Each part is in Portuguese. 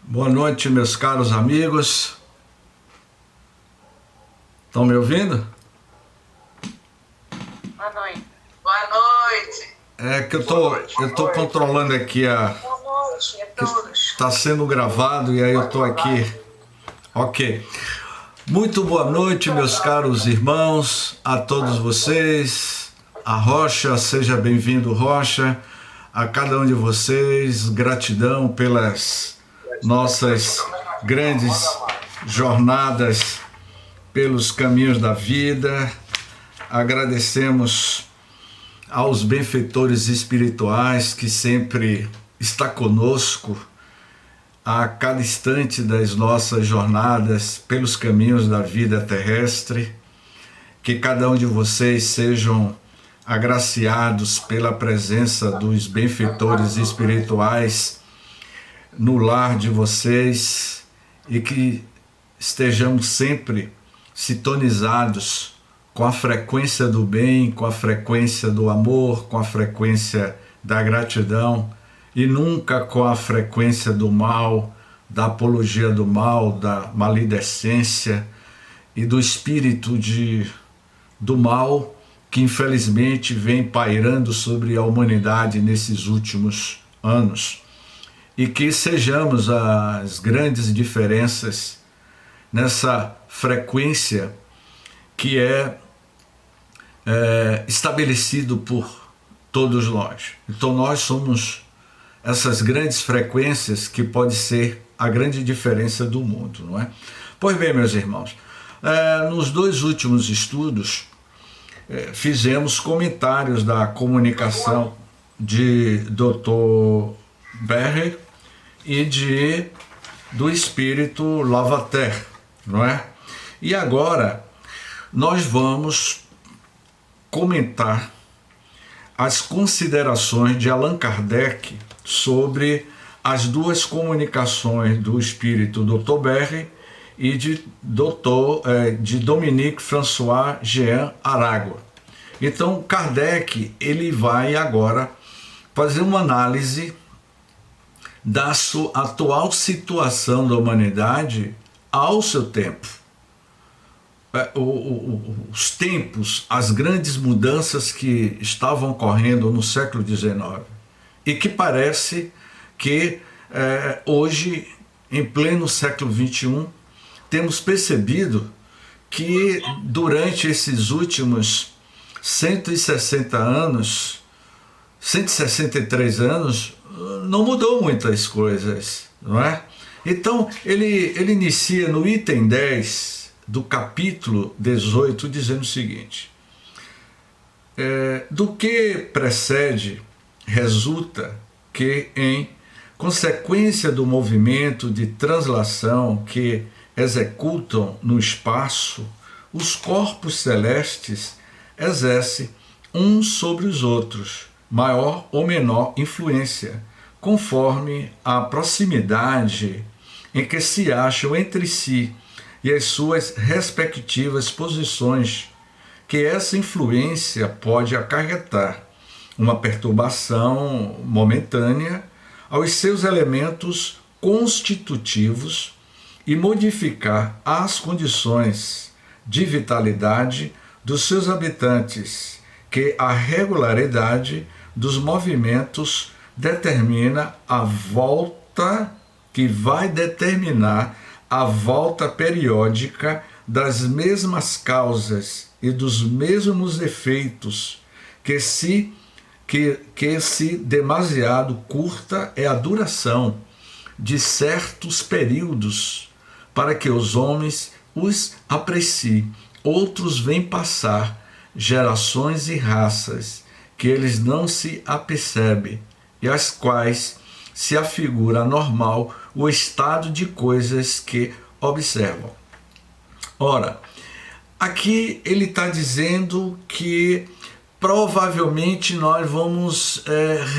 Boa noite, meus caros amigos. Estão me ouvindo? Boa noite. Boa noite. É que eu tô controlando aqui Boa noite a que todos. está sendo gravado e aí eu tô aqui. Ok. Muito boa noite, meus caros irmãos, a todos vocês. A Rocha, seja bem-vindo, Rocha. A cada um de vocês, gratidão pelas nossas grandes jornadas pelos caminhos da vida. Agradecemos aos benfeitores espirituais que sempre está conosco a cada instante das nossas jornadas pelos caminhos da vida terrestre. Que cada um de vocês sejam agraciados pela presença dos benfeitores espirituais no lar de vocês e que estejamos sempre sintonizados com a frequência do bem, com a frequência do amor, com a frequência da gratidão e nunca com a frequência do mal, da apologia do mal, da maledicência e do espírito do mal que infelizmente vem pairando sobre a humanidade nesses últimos anos. E que sejamos as grandes diferenças nessa frequência que é estabelecido por todos nós. Então nós somos essas grandes frequências que pode ser a grande diferença do mundo, não é? Pois bem, meus irmãos, nos dois últimos estudos fizemos comentários da comunicação de Dr. Berry e do espírito Lavater, não é? E agora nós vamos comentar as considerações de Allan Kardec sobre as duas comunicações do espírito Dr. Berry e de Dominique François Jean Aragua. Então Kardec ele vai agora fazer uma análise da atual situação da humanidade ao seu tempo. Os tempos, as grandes mudanças que estavam ocorrendo no século XIX e que parece que hoje, em pleno século XXI, temos percebido que durante esses últimos 160 anos, 163 anos, não mudou muitas coisas, não é? Então, ele inicia no item 10 do capítulo 18, dizendo o seguinte: do que precede, resulta que, em consequência do movimento de translação que executam no espaço, os corpos celestes exercem uns sobre os outros maior ou menor influência, conforme a proximidade em que se acham entre si e as suas respectivas posições, que essa influência pode acarretar uma perturbação momentânea aos seus elementos constitutivos e modificar as condições de vitalidade dos seus habitantes, que a regularidade dos movimentos determina a volta, que vai determinar a volta periódica das mesmas causas e dos mesmos efeitos, que se demasiado curta é a duração de certos períodos para que os homens os apreciem. Outros vêm passar gerações e raças que eles não se apercebem e às quais se afigura normal o estado de coisas que observam. Ora, aqui ele está dizendo que provavelmente nós vamos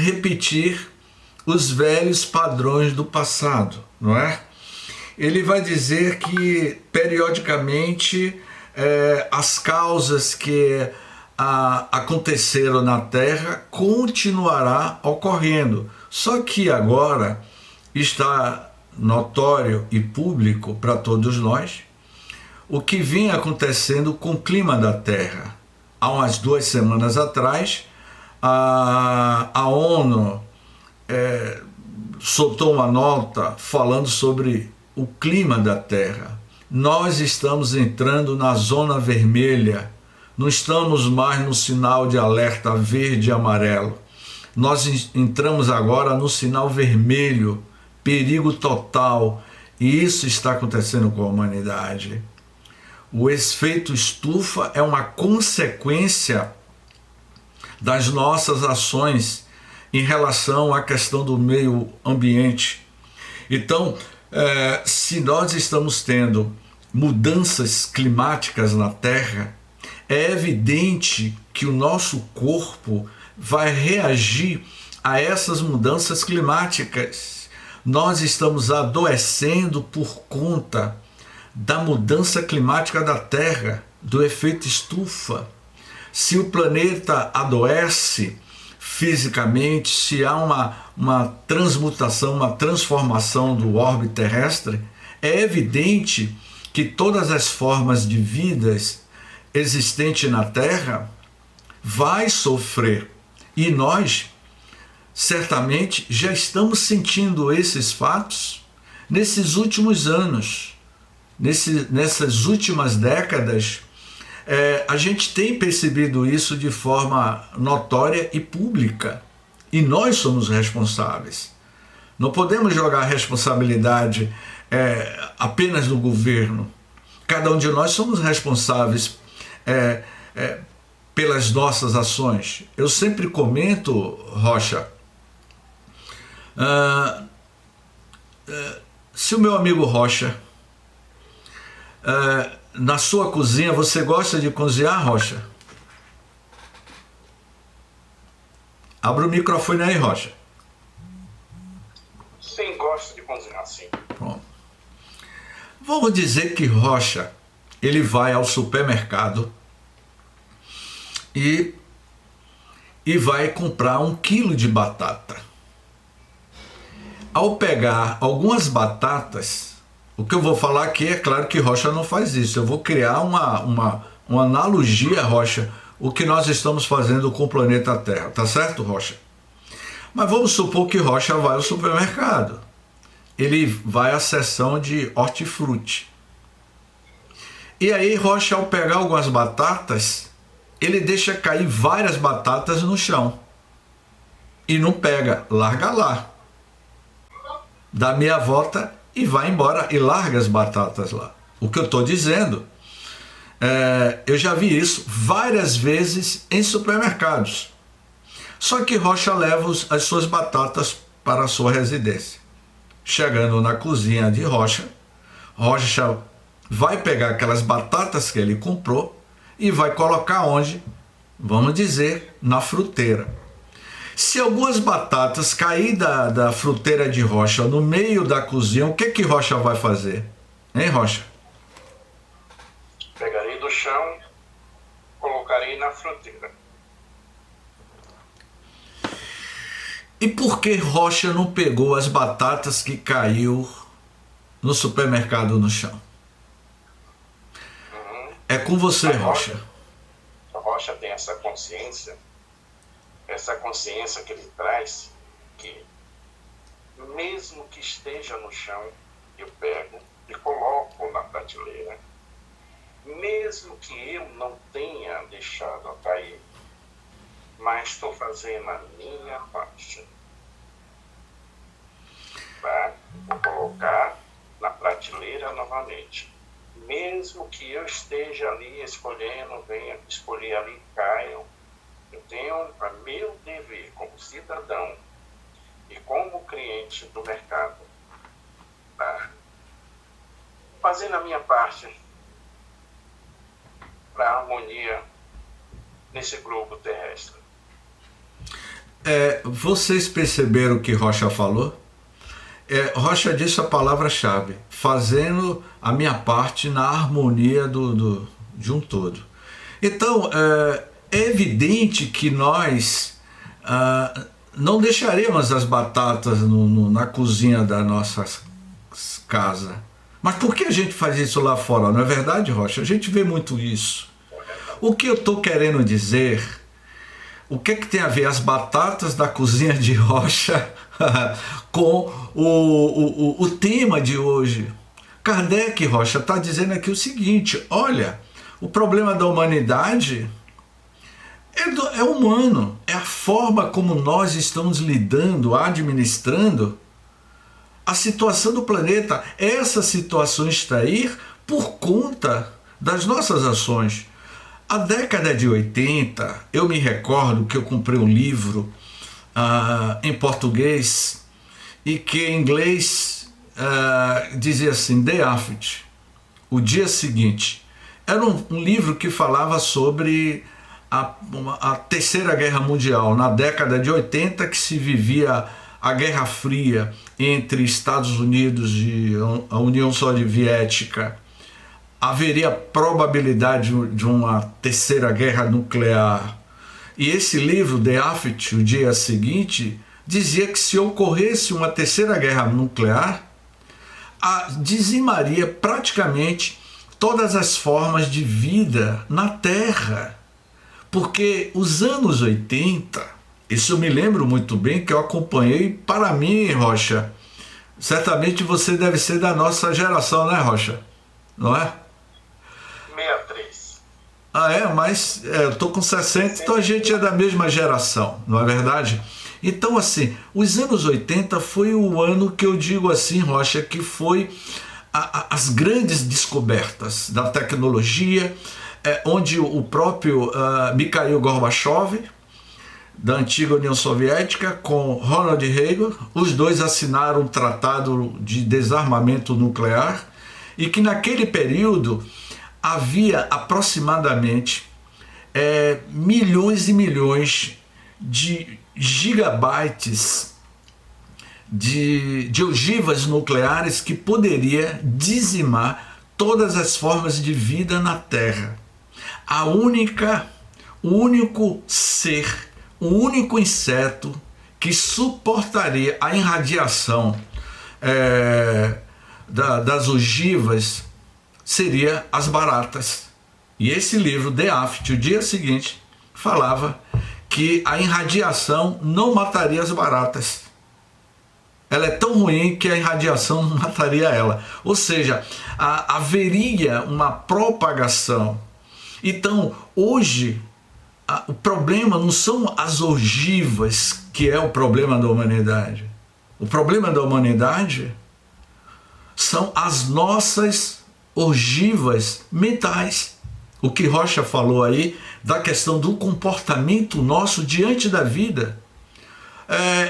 repetir os velhos padrões do passado, não é? Ele vai dizer que periodicamente as causas que aconteceram na Terra continuará ocorrendo, só que agora está notório e público para todos nós o que vinha acontecendo com o clima da Terra. Há umas 2 semanas atrás, a ONU soltou uma nota falando sobre o clima da Terra. Nós estamos entrando na zona vermelha, não estamos mais no sinal de alerta verde e amarelo. Nós entramos agora no sinal vermelho, perigo total, e isso está acontecendo com a humanidade. O efeito estufa é uma consequência das nossas ações em relação à questão do meio ambiente. Então, se nós estamos tendo mudanças climáticas na Terra, é evidente que o nosso corpo vai reagir a essas mudanças climáticas. Nós estamos adoecendo por conta da mudança climática da Terra, do efeito estufa. Se o planeta adoece fisicamente, se há uma transmutação, uma transformação do orbe terrestre, é evidente que todas as formas de vidas existentes na Terra vai sofrer. E nós, certamente, já estamos sentindo esses fatos nesses últimos anos, nessas últimas décadas. A gente tem percebido isso de forma notória e pública. E nós somos responsáveis. Não podemos jogar a responsabilidade apenas no governo. Cada um de nós somos responsáveis pelas nossas ações. Eu sempre comento, Rocha, se o meu amigo Rocha, na sua cozinha, você gosta de cozinhar, Rocha? Abra o microfone aí, Rocha. Sim, gosto de cozinhar, sim. Bom. Vamos dizer que Rocha, ele vai ao supermercado e vai comprar 1 quilo de batata. Ao pegar algumas batatas, o que eu vou falar aqui, é claro que Rocha não faz isso. Eu vou criar uma analogia, Rocha, o que nós estamos fazendo com o planeta Terra. Tá certo, Rocha? Mas vamos supor que Rocha vai ao supermercado. Ele vai à seção de hortifruti. E aí Rocha, ao pegar algumas batatas, ele deixa cair várias batatas no chão. E não pega, larga lá. Dá meia volta e vai embora e larga as batatas lá. O que eu estou dizendo, eu já vi isso várias vezes em supermercados. Só que Rocha leva as suas batatas para a sua residência. Chegando na cozinha de Rocha, Rocha vai pegar aquelas batatas que ele comprou e vai colocar onde? Vamos dizer, na fruteira. Se algumas batatas cair da fruteira de Rocha no meio da cozinha, o que Rocha vai fazer? Hein, Rocha? Pegarei do chão, colocarei na fruteira. E por que Rocha não pegou as batatas que caiu no supermercado no chão? É com você, Rocha. A Rocha tem essa consciência que ele traz, que mesmo que esteja no chão, eu pego e coloco na prateleira. Mesmo que eu não tenha deixado a cair, mas estou fazendo a minha parte. Tá? Vou colocar na prateleira novamente. Mesmo que eu esteja ali escolhendo, venha escolher ali, caiam, eu tenho a meu dever como cidadão e como cliente do mercado, tá? Fazendo a minha parte para a harmonia nesse globo terrestre. Vocês perceberam o que Rocha falou? Rocha disse a palavra-chave: fazendo a minha parte na harmonia de um todo. Então, é evidente que nós não deixaremos as batatas na cozinha da nossa casa. Mas por que a gente faz isso lá fora? Não é verdade, Rocha? A gente vê muito isso. O que eu estou querendo dizer, o que é que tem a ver as batatas da cozinha de Rocha com o tema de hoje? Kardec, Rocha, está dizendo aqui o seguinte: olha, o problema da humanidade é humano, é a forma como nós estamos lidando, administrando a situação do planeta. Essa situação está aí por conta das nossas ações. A década de 80, eu me recordo que eu comprei um livro em português e que em inglês dizia assim, The After, o dia seguinte. Era um livro que falava sobre a Terceira Guerra Mundial, na década de 80, que se vivia a Guerra Fria entre Estados Unidos e a União Soviética. Haveria probabilidade de uma terceira guerra nuclear. E esse livro, The After, o dia seguinte, dizia que se ocorresse uma terceira guerra nuclear, dizimaria praticamente todas as formas de vida na Terra. Porque os anos 80, isso eu me lembro muito bem, que eu acompanhei. Para mim, Rocha, certamente você deve ser da nossa geração, né, Rocha? Não é? 63. Ah, é? Mas eu estou com 60, então a gente é da mesma geração, não é verdade? Então, assim, os anos 80 foi o ano que eu digo assim, Rocha, que foi as grandes descobertas da tecnologia, onde o próprio Mikhail Gorbachev, da antiga União Soviética, com Ronald Reagan, os dois assinaram um tratado de desarmamento nuclear, e que naquele período havia aproximadamente milhões e milhões de gigabytes de ogivas nucleares que poderia dizimar todas as formas de vida na Terra. O único ser, o único inseto que suportaria a irradiação das ogivas seria as baratas. E esse livro, The After, o dia seguinte, falava que a irradiação não mataria as baratas. Ela é tão ruim que a irradiação não mataria ela. Ou seja, haveria uma propagação. Então, hoje, o problema não são as ogivas, que é o problema da humanidade. O problema da humanidade são as nossas ogivas mentais. O que Rocha falou aí da questão do comportamento nosso diante da vida.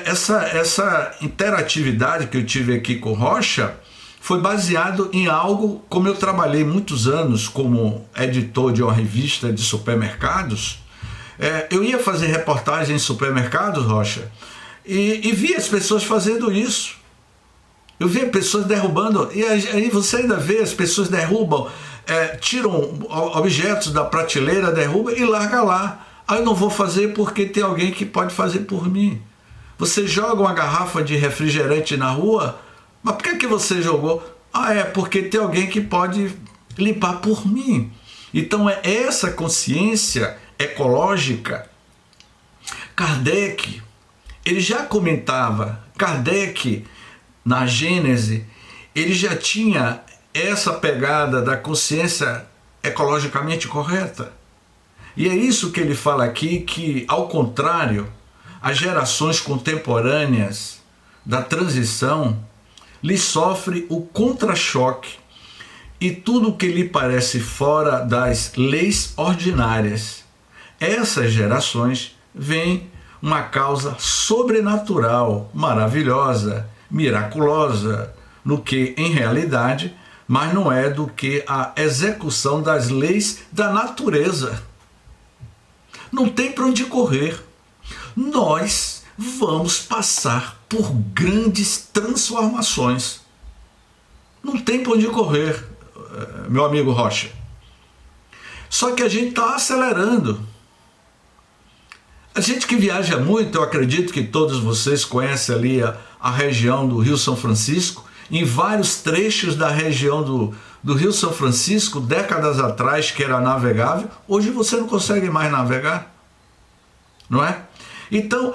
Essa interatividade que eu tive aqui com Rocha foi baseado em algo, como eu trabalhei muitos anos como editor de uma revista de supermercados. Eu ia fazer reportagem em supermercados, Rocha, e via as pessoas fazendo isso. Eu via pessoas derrubando, e aí você ainda vê as pessoas derrubam, tiram objetos da prateleira, derrubam e larga lá. Aí eu não vou fazer porque tem alguém que pode fazer por mim. Você joga uma garrafa de refrigerante na rua, mas por que você jogou? Porque tem alguém que pode limpar por mim. Então é essa consciência ecológica. Kardec, ele já comentava, Kardec, na Gênese, ele já tinha essa pegada da consciência ecologicamente correta. E é isso que ele fala aqui, que, ao contrário, as gerações contemporâneas da transição lhe sofre o contra-choque e tudo que lhe parece fora das leis ordinárias. Essas gerações veem uma causa sobrenatural, maravilhosa, miraculosa, no que, em realidade, mas não é do que a execução das leis da natureza. Não tem para onde correr. Nós vamos passar por grandes transformações. Não tem para onde correr, meu amigo Rocha. Só que a gente está acelerando. A gente que viaja muito, eu acredito que todos vocês conhecem ali a região do Rio São Francisco, em vários trechos da região do Rio São Francisco, décadas atrás, que era navegável, hoje você não consegue mais navegar, não é? Então,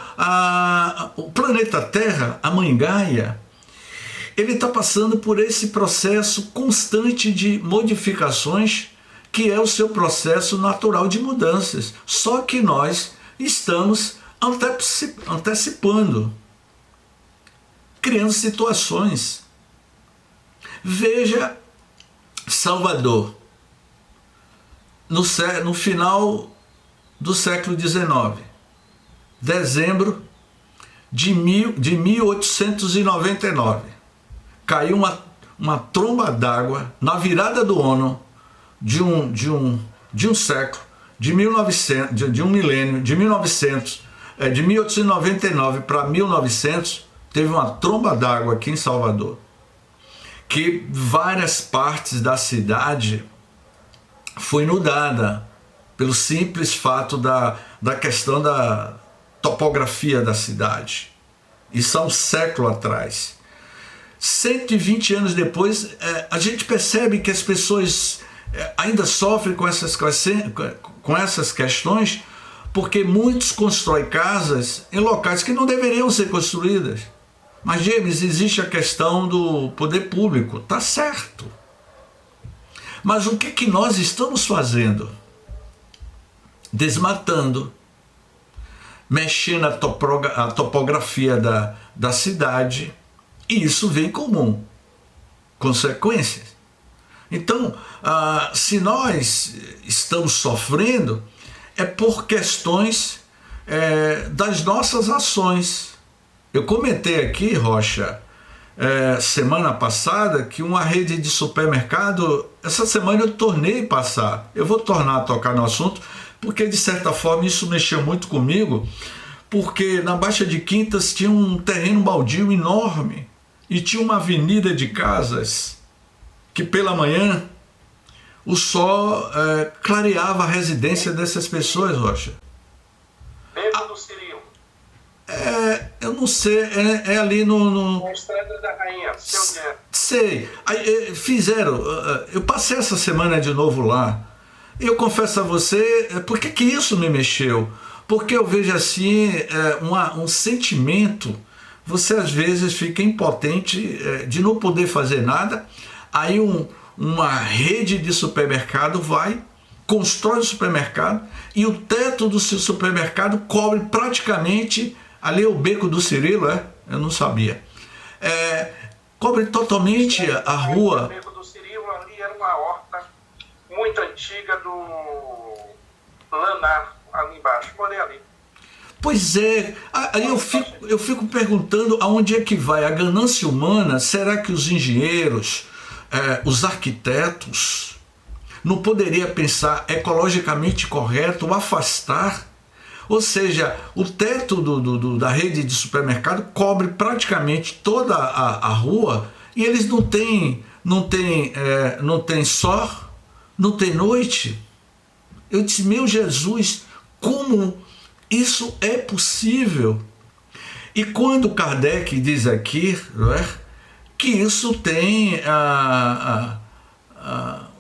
o planeta Terra, a Mãe Gaia, ele está passando por esse processo constante de modificações, que é o seu processo natural de mudanças. Só que nós estamos antecipando, criando situações. Veja Salvador, no final do século XIX, dezembro de 1899, caiu uma tromba d'água na virada do ano de um século, de 1899 para 1900, teve uma tromba d'água aqui em Salvador, que várias partes da cidade foi inundada pelo simples fato da questão da topografia da cidade. Isso há um século atrás. 120 anos depois, a gente percebe que as pessoas ainda sofrem com essas questões, porque muitos constroem casas em locais que não deveriam ser construídas. Mas, James, existe a questão do poder público, tá certo. Mas o que nós estamos fazendo? Desmatando, mexendo a topografia da cidade, e isso vem como consequências. Então, se nós estamos sofrendo, é por questões das nossas ações. Eu comentei aqui, Rocha, semana passada, que uma rede de supermercado, essa semana eu tornei passar. Eu vou tornar a tocar no assunto, porque de certa forma isso mexeu muito comigo, porque na Baixa de Quintas tinha um terreno baldio enorme e tinha uma avenida de casas que pela manhã o sol clareava a residência dessas pessoas, Rocha. Beco do Cirilo. Eu não sei, é ali no... Na Estrada da Rainha, Sei. Aí, fizeram, eu passei essa semana de novo lá. E eu confesso a você, por que isso me mexeu? Porque eu vejo assim, um sentimento, você às vezes fica impotente de não poder fazer nada, aí uma rede de supermercado vai, constrói um supermercado, e o teto do seu supermercado cobre praticamente, ali é o Beco do Cirilo, eu não sabia, cobre totalmente a rua. O Beco do Cirilo ali era uma horta muito antiga do Lanar, ali embaixo, morei ali. Pois é, aí eu fico perguntando aonde é que vai a ganância humana. Será que os engenheiros, os arquitetos, não poderiam pensar ecologicamente correto, afastar? Ou seja, o teto da rede de supermercado cobre praticamente toda a rua, e eles não têm sol, não tem noite. Eu disse, meu Jesus, como isso é possível? E quando Kardec diz aqui, não é, que isso tem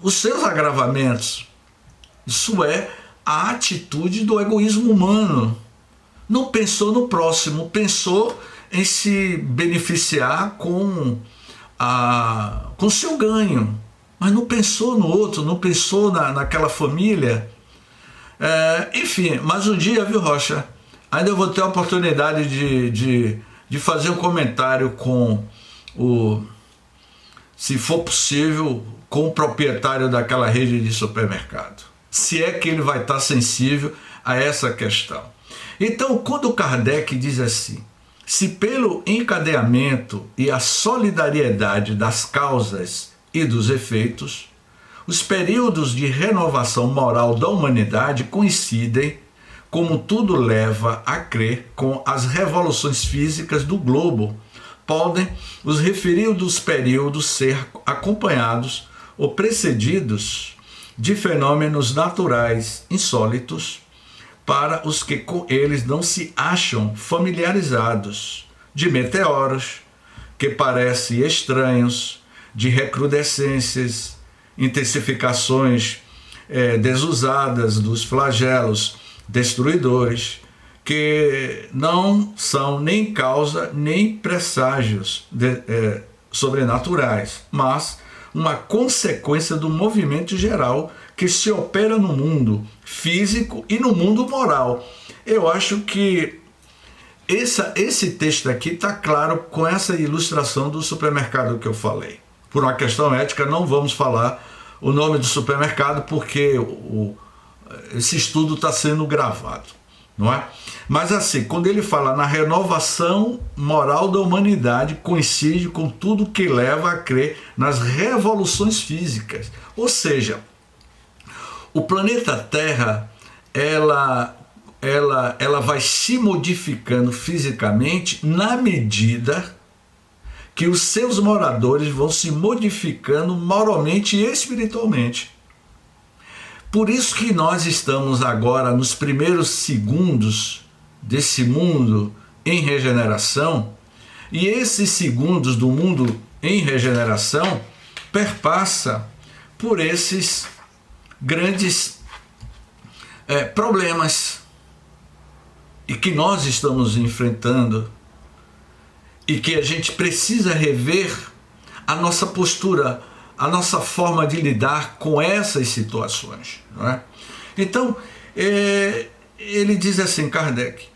os seus agravamentos, isso é a atitude do egoísmo humano. Não pensou no próximo, pensou em se beneficiar com seu ganho, mas não pensou no outro, não pensou naquela família. Enfim, mas um dia, viu, Rocha, ainda eu vou ter a oportunidade de fazer um comentário com se for possível, com o proprietário daquela rede de supermercado, se é que ele vai estar sensível a essa questão. Então, quando Kardec diz assim, se pelo encadeamento e a solidariedade das causas e dos efeitos, os períodos de renovação moral da humanidade coincidem, como tudo leva a crer, com as revoluções físicas do globo, podem os referidos períodos ser acompanhados ou precedidos de fenômenos naturais insólitos para os que com eles não se acham familiarizados, de meteoros que parecem estranhos, de recrudescências, intensificações desusadas dos flagelos destruidores, que não são nem causa nem presságios sobrenaturais, mas uma consequência do movimento geral que se opera no mundo físico e no mundo moral. Eu acho que esse texto aqui está claro com essa ilustração do supermercado que eu falei. Por uma questão ética, não vamos falar o nome do supermercado, porque esse estudo está sendo gravado, não é? Mas assim, quando ele fala na renovação moral da humanidade, coincide com tudo que leva a crer nas revoluções físicas. Ou seja, o planeta Terra, ela vai se modificando fisicamente na medida que os seus moradores vão se modificando moralmente e espiritualmente. Por isso que nós estamos agora nos primeiros segundos desse mundo em regeneração, e esses segundos do mundo em regeneração perpassa por esses grandes problemas e que nós estamos enfrentando, e que a gente precisa rever a nossa postura, a nossa forma de lidar com essas situações, não é? Então, ele diz assim, Kardec,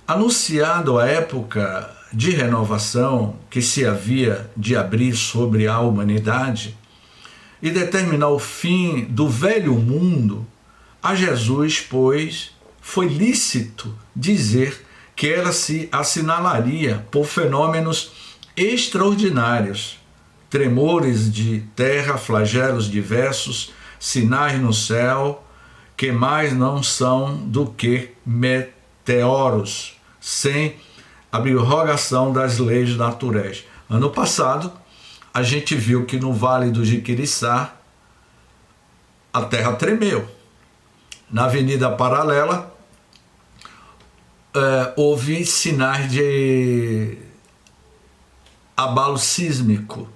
anunciado a época de renovação que se havia de abrir sobre a humanidade e determinar o fim do velho mundo, a Jesus, pois, foi lícito dizer que ela se assinalaria por fenômenos extraordinários, tremores de terra, flagelos diversos, sinais no céu, que mais não são do que meteoros, sem a prorrogação das leis naturais. Ano passado, a gente viu que no Vale do Jiquiriçá, a terra tremeu. Na Avenida Paralela, houve sinais de abalo sísmico.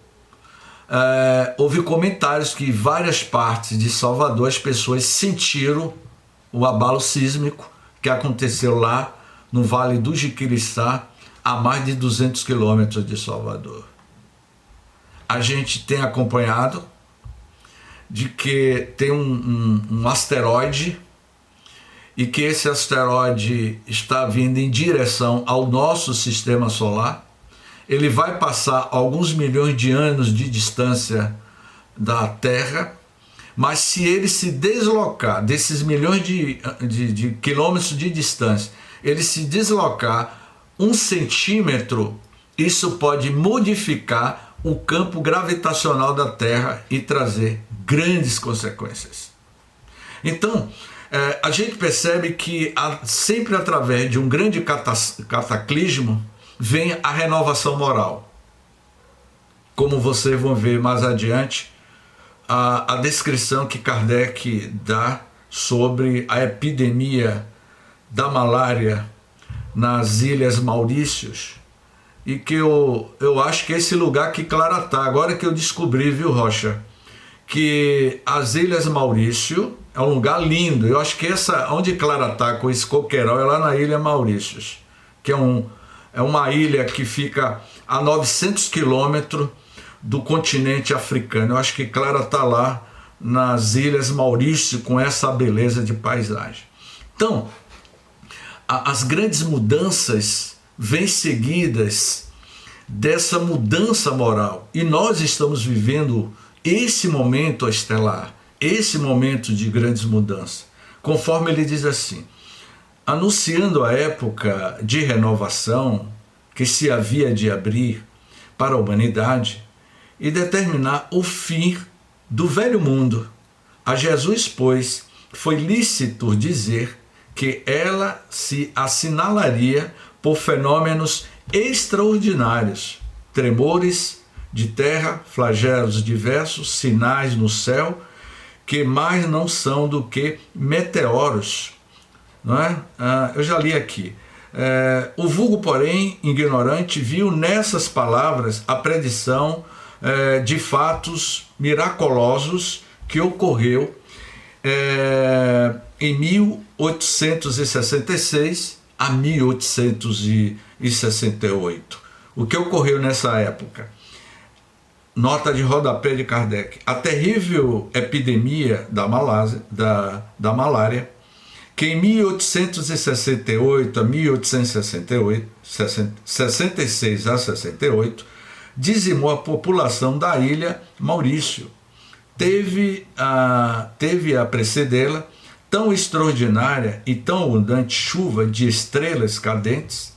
Houve comentários que em várias partes de Salvador as pessoas sentiram o abalo sísmico que aconteceu lá no Vale do Jiquiriçá, a mais de 200 quilômetros de Salvador. A gente tem acompanhado de que tem um asteroide, e que esse asteroide está vindo em direção ao nosso sistema solar. Ele vai passar alguns milhões de anos de distância da Terra, mas se ele se deslocar desses milhões de quilômetros de distância, ele se deslocar 1 centímetro, isso pode modificar o campo gravitacional da Terra e trazer grandes consequências. Então, a gente percebe que sempre através de um grande cataclismo vem a renovação moral. Como vocês vão ver mais adiante, a descrição que Kardec dá sobre a epidemia da malária nas Ilhas Maurícios, e que eu acho que é esse lugar que Clara está, agora que eu descobri, viu, Rocha, que as Ilhas Maurício é um lugar lindo. Eu acho que onde Clara está com esse coqueirão é lá na Ilha Maurícios, que é uma ilha que fica a 900 quilômetros do continente africano. Eu acho que Clara está lá nas Ilhas Maurício com essa beleza de paisagem. Então, as grandes mudanças vêm seguidas dessa mudança moral, e nós estamos vivendo esse momento estelar, esse momento de grandes mudanças, conforme ele diz assim, anunciando a época de renovação que se havia de abrir para a humanidade e determinar o fim do velho mundo. A Jesus, pois, foi lícito dizer que ela se assinalaria por fenômenos extraordinários, tremores de terra, flagelos diversos, sinais no céu, que mais não são do que meteoros. Não é? Eu já li aqui. O vulgo, porém, ignorante, viu nessas palavras a predição de fatos miraculosos que ocorreu em 1866 a 1868. O que ocorreu nessa época? Nota de rodapé de Kardec. A terrível epidemia da malária, que em 1868 a 66 a 68, dizimou a população da ilha Maurício. Teve a precedê-la tão extraordinária e tão abundante chuva de estrelas cadentes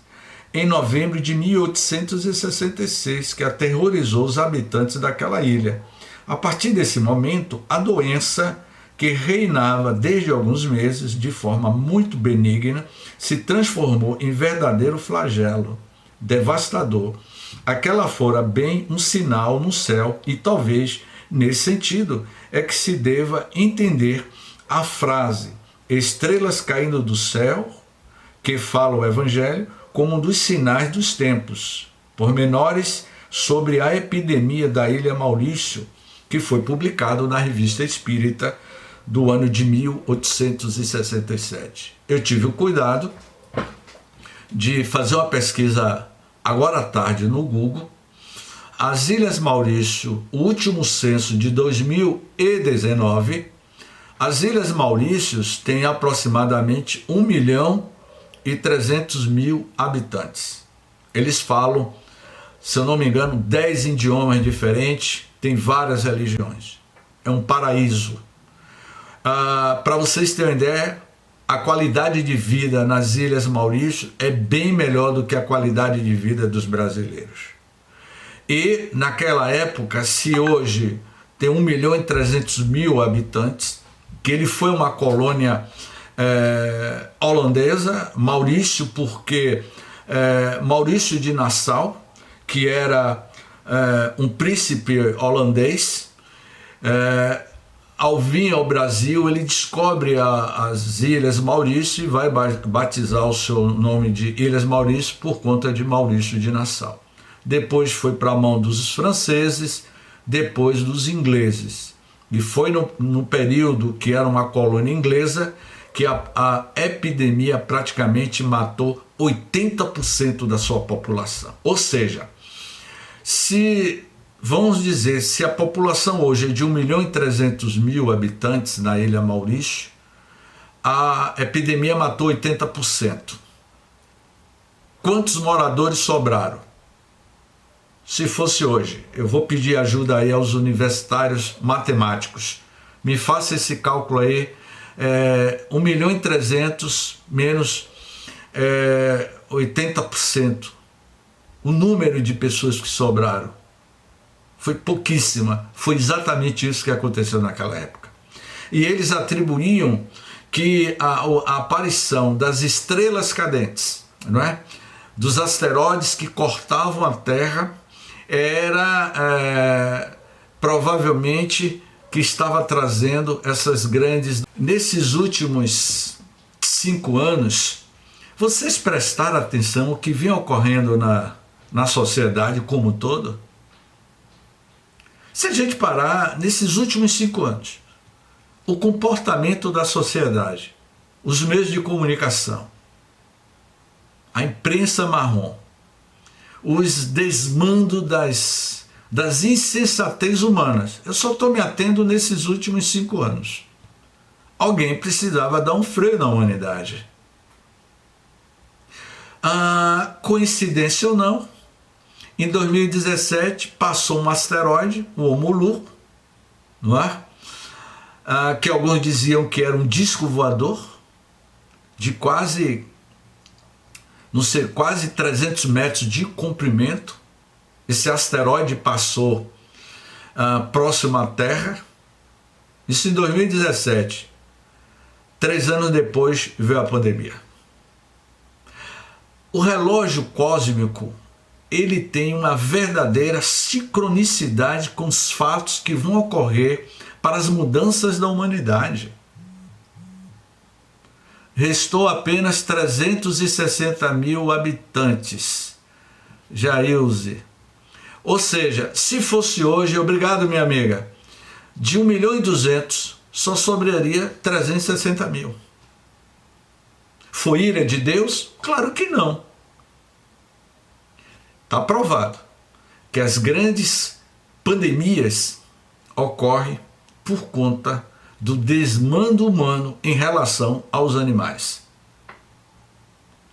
em novembro de 1866, que aterrorizou os habitantes daquela ilha. A partir desse momento, a doença, que reinava desde alguns meses de forma muito benigna, se transformou em verdadeiro flagelo devastador. Aquela fora bem um sinal no céu, e talvez nesse sentido é que se deva entender a frase estrelas caindo do céu, que fala o Evangelho, como um dos sinais dos tempos. Pormenores sobre a epidemia da ilha Maurício, que foi publicado na Revista Espírita do ano de 1867. Eu tive o cuidado de fazer uma pesquisa agora à tarde no Google. As Ilhas Maurício, o último censo de 2019, as Ilhas Maurícios têm aproximadamente 1.300.000 habitantes. Eles falam, se eu não me engano, 10 idiomas diferentes, tem várias religiões. É um paraíso. Para vocês terem ideia, a qualidade de vida nas Ilhas Maurício é bem melhor do que a qualidade de vida dos brasileiros. E naquela época, se hoje tem 1.300.000 habitantes, que ele foi uma colônia holandesa, Maurício, porque Maurício de Nassau, que era um príncipe holandês, ao vir ao Brasil, ele descobre as Ilhas Maurício e vai batizar o seu nome de Ilhas Maurício por conta de Maurício de Nassau. Depois foi para a mão dos franceses, depois dos ingleses. E foi no período que era uma colônia inglesa que a epidemia praticamente matou 80% da sua população. Ou seja, vamos dizer, se a população hoje é de 1.300.000 habitantes na Ilha Maurício, a epidemia matou 80%. Quantos moradores sobraram? Se fosse hoje, eu vou pedir ajuda aí aos universitários matemáticos. Me faça esse cálculo aí, 1.300.000 menos 80%. O número de pessoas que sobraram foi pouquíssima. Foi exatamente isso que aconteceu naquela época. E eles atribuíam que a aparição das estrelas cadentes, não é? Dos asteroides que cortavam a Terra, era provavelmente que estava trazendo essas grandes... Nesses últimos 5 anos, vocês prestaram atenção o que vinha ocorrendo na sociedade como um todo? Se a gente parar nesses últimos 5 anos, o comportamento da sociedade, os meios de comunicação, a imprensa marrom, os desmandos das insensatez humanas. Eu só estou me atendo nesses últimos 5 anos. Alguém precisava dar um freio na humanidade. Coincidência ou não, em 2017 passou um asteroide, o Oumuamua, não é? Que alguns diziam que era um disco voador de quase 300 metros de comprimento. Esse asteroide passou próximo à Terra. Isso em 2017. 3 anos depois veio a pandemia. O relógio cósmico, ele tem uma verdadeira sincronicidade com os fatos que vão ocorrer para as mudanças da humanidade. restou apenas 360 mil habitantes. Jailze. Ou seja, se fosse hoje, obrigado minha amiga, de 1.200.000, só sobraria 360 mil. Foi ira de Deus? Claro que não. Está provado que as grandes pandemias ocorrem por conta do desmando humano em relação aos animais.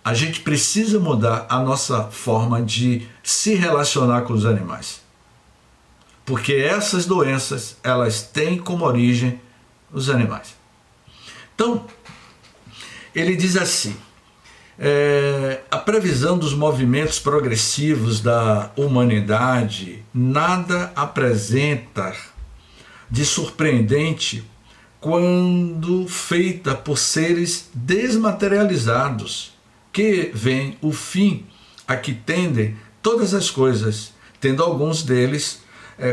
A gente precisa mudar a nossa forma de se relacionar com os animais. Porque essas doenças, elas têm como origem os animais. Então, ele diz assim, a previsão dos movimentos progressivos da humanidade nada apresenta de surpreendente quando feita por seres desmaterializados, que veem o fim a que tendem todas as coisas, tendo alguns deles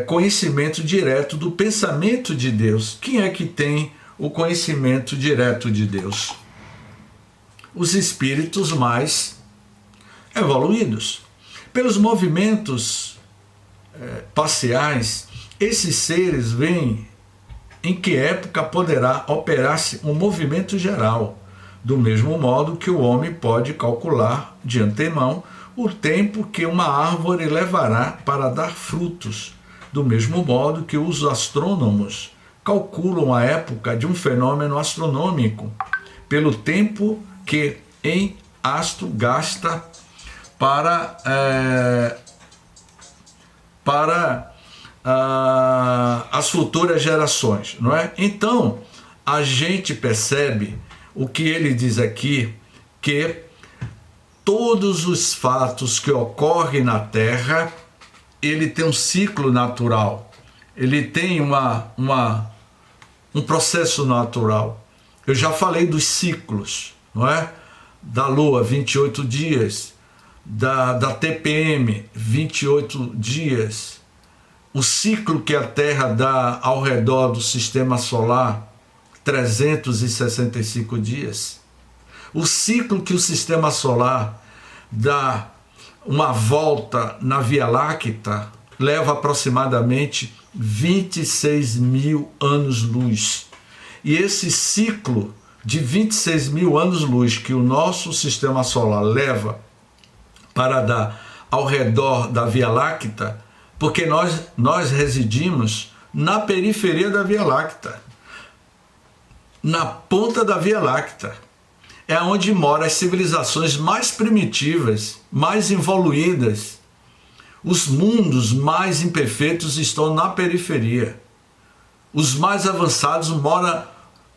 conhecimento direto do pensamento de Deus. Quem é que tem o conhecimento direto de Deus? Os espíritos mais evoluídos. Pelos movimentos parciais, esses seres veem em que época poderá operar-se um movimento geral, do mesmo modo que o homem pode calcular de antemão o tempo que uma árvore levará para dar frutos, do mesmo modo que os astrônomos calculam a época de um fenômeno astronômico, pelo tempo que em astro gasta para as futuras gerações, não é? Então, a gente percebe o que ele diz aqui, que todos os fatos que ocorrem na Terra, ele tem um ciclo natural, ele tem um processo natural. Eu já falei dos ciclos, não é? Da Lua, 28 dias, da TPM, 28 dias, o ciclo que a Terra dá ao redor do Sistema Solar, 365 dias, o ciclo que o Sistema Solar dá uma volta na Via Láctea leva aproximadamente 26 mil anos-luz. E esse ciclo de 26 mil anos-luz que o nosso Sistema Solar leva para dar ao redor da Via Láctea, porque nós residimos na periferia da Via Láctea, na ponta da Via Láctea. É onde moram as civilizações mais primitivas, mais evoluídas. Os mundos mais imperfeitos estão na periferia. Os mais avançados moram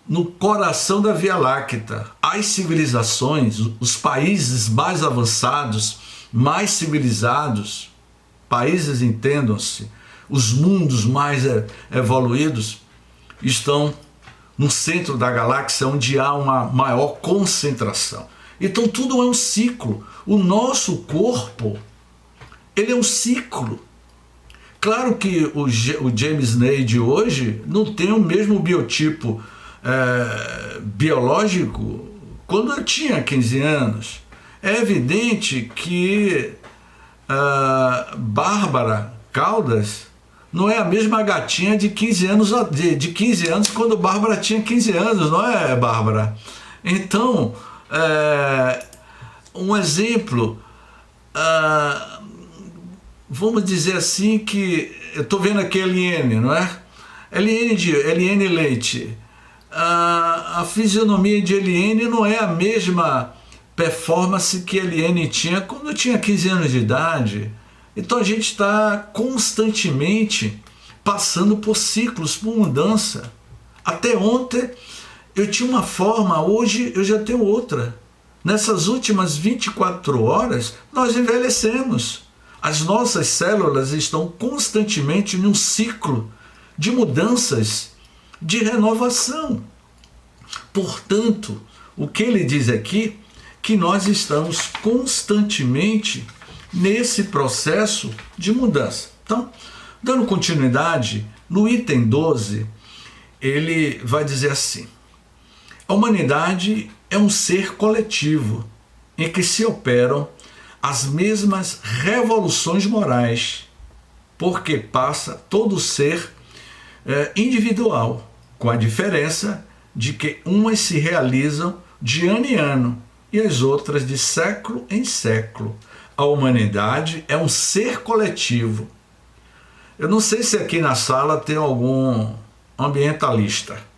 no coração da Via Láctea. As civilizações, os países mais avançados, mais civilizados, países, entendam-se, os mundos mais evoluídos, estão no centro da galáxia, onde há uma maior concentração. Então tudo é um ciclo. O nosso corpo, ele é um ciclo. Claro que o James Ney de hoje não tem o mesmo biotipo biológico quando eu tinha 15 anos. É evidente que Bárbara Caldas não é a mesma gatinha de 15 anos, de 15 anos quando Bárbara tinha 15 anos, não é, Bárbara? Então, um exemplo, vamos dizer assim que, eu estou vendo aqui a Eliane, não é? Eliane Leite, a fisionomia de Eliane não é a mesma performance que Eliane tinha quando tinha 15 anos de idade. Então a gente está constantemente passando por ciclos, por mudança. Até ontem eu tinha uma forma, hoje eu já tenho outra. Nessas últimas 24 horas nós envelhecemos. As nossas células estão constantemente em um ciclo de mudanças, de renovação. Portanto, o que ele diz aqui, que nós estamos constantemente nesse processo de mudança. Então, dando continuidade, no item 12, ele vai dizer assim: A humanidade é um ser coletivo em que se operam as mesmas revoluções morais, porque passa todo ser individual, com a diferença de que umas se realizam de ano em ano e as outras de século em século. A humanidade é um ser coletivo. Eu não sei se aqui na sala tem algum ambientalista.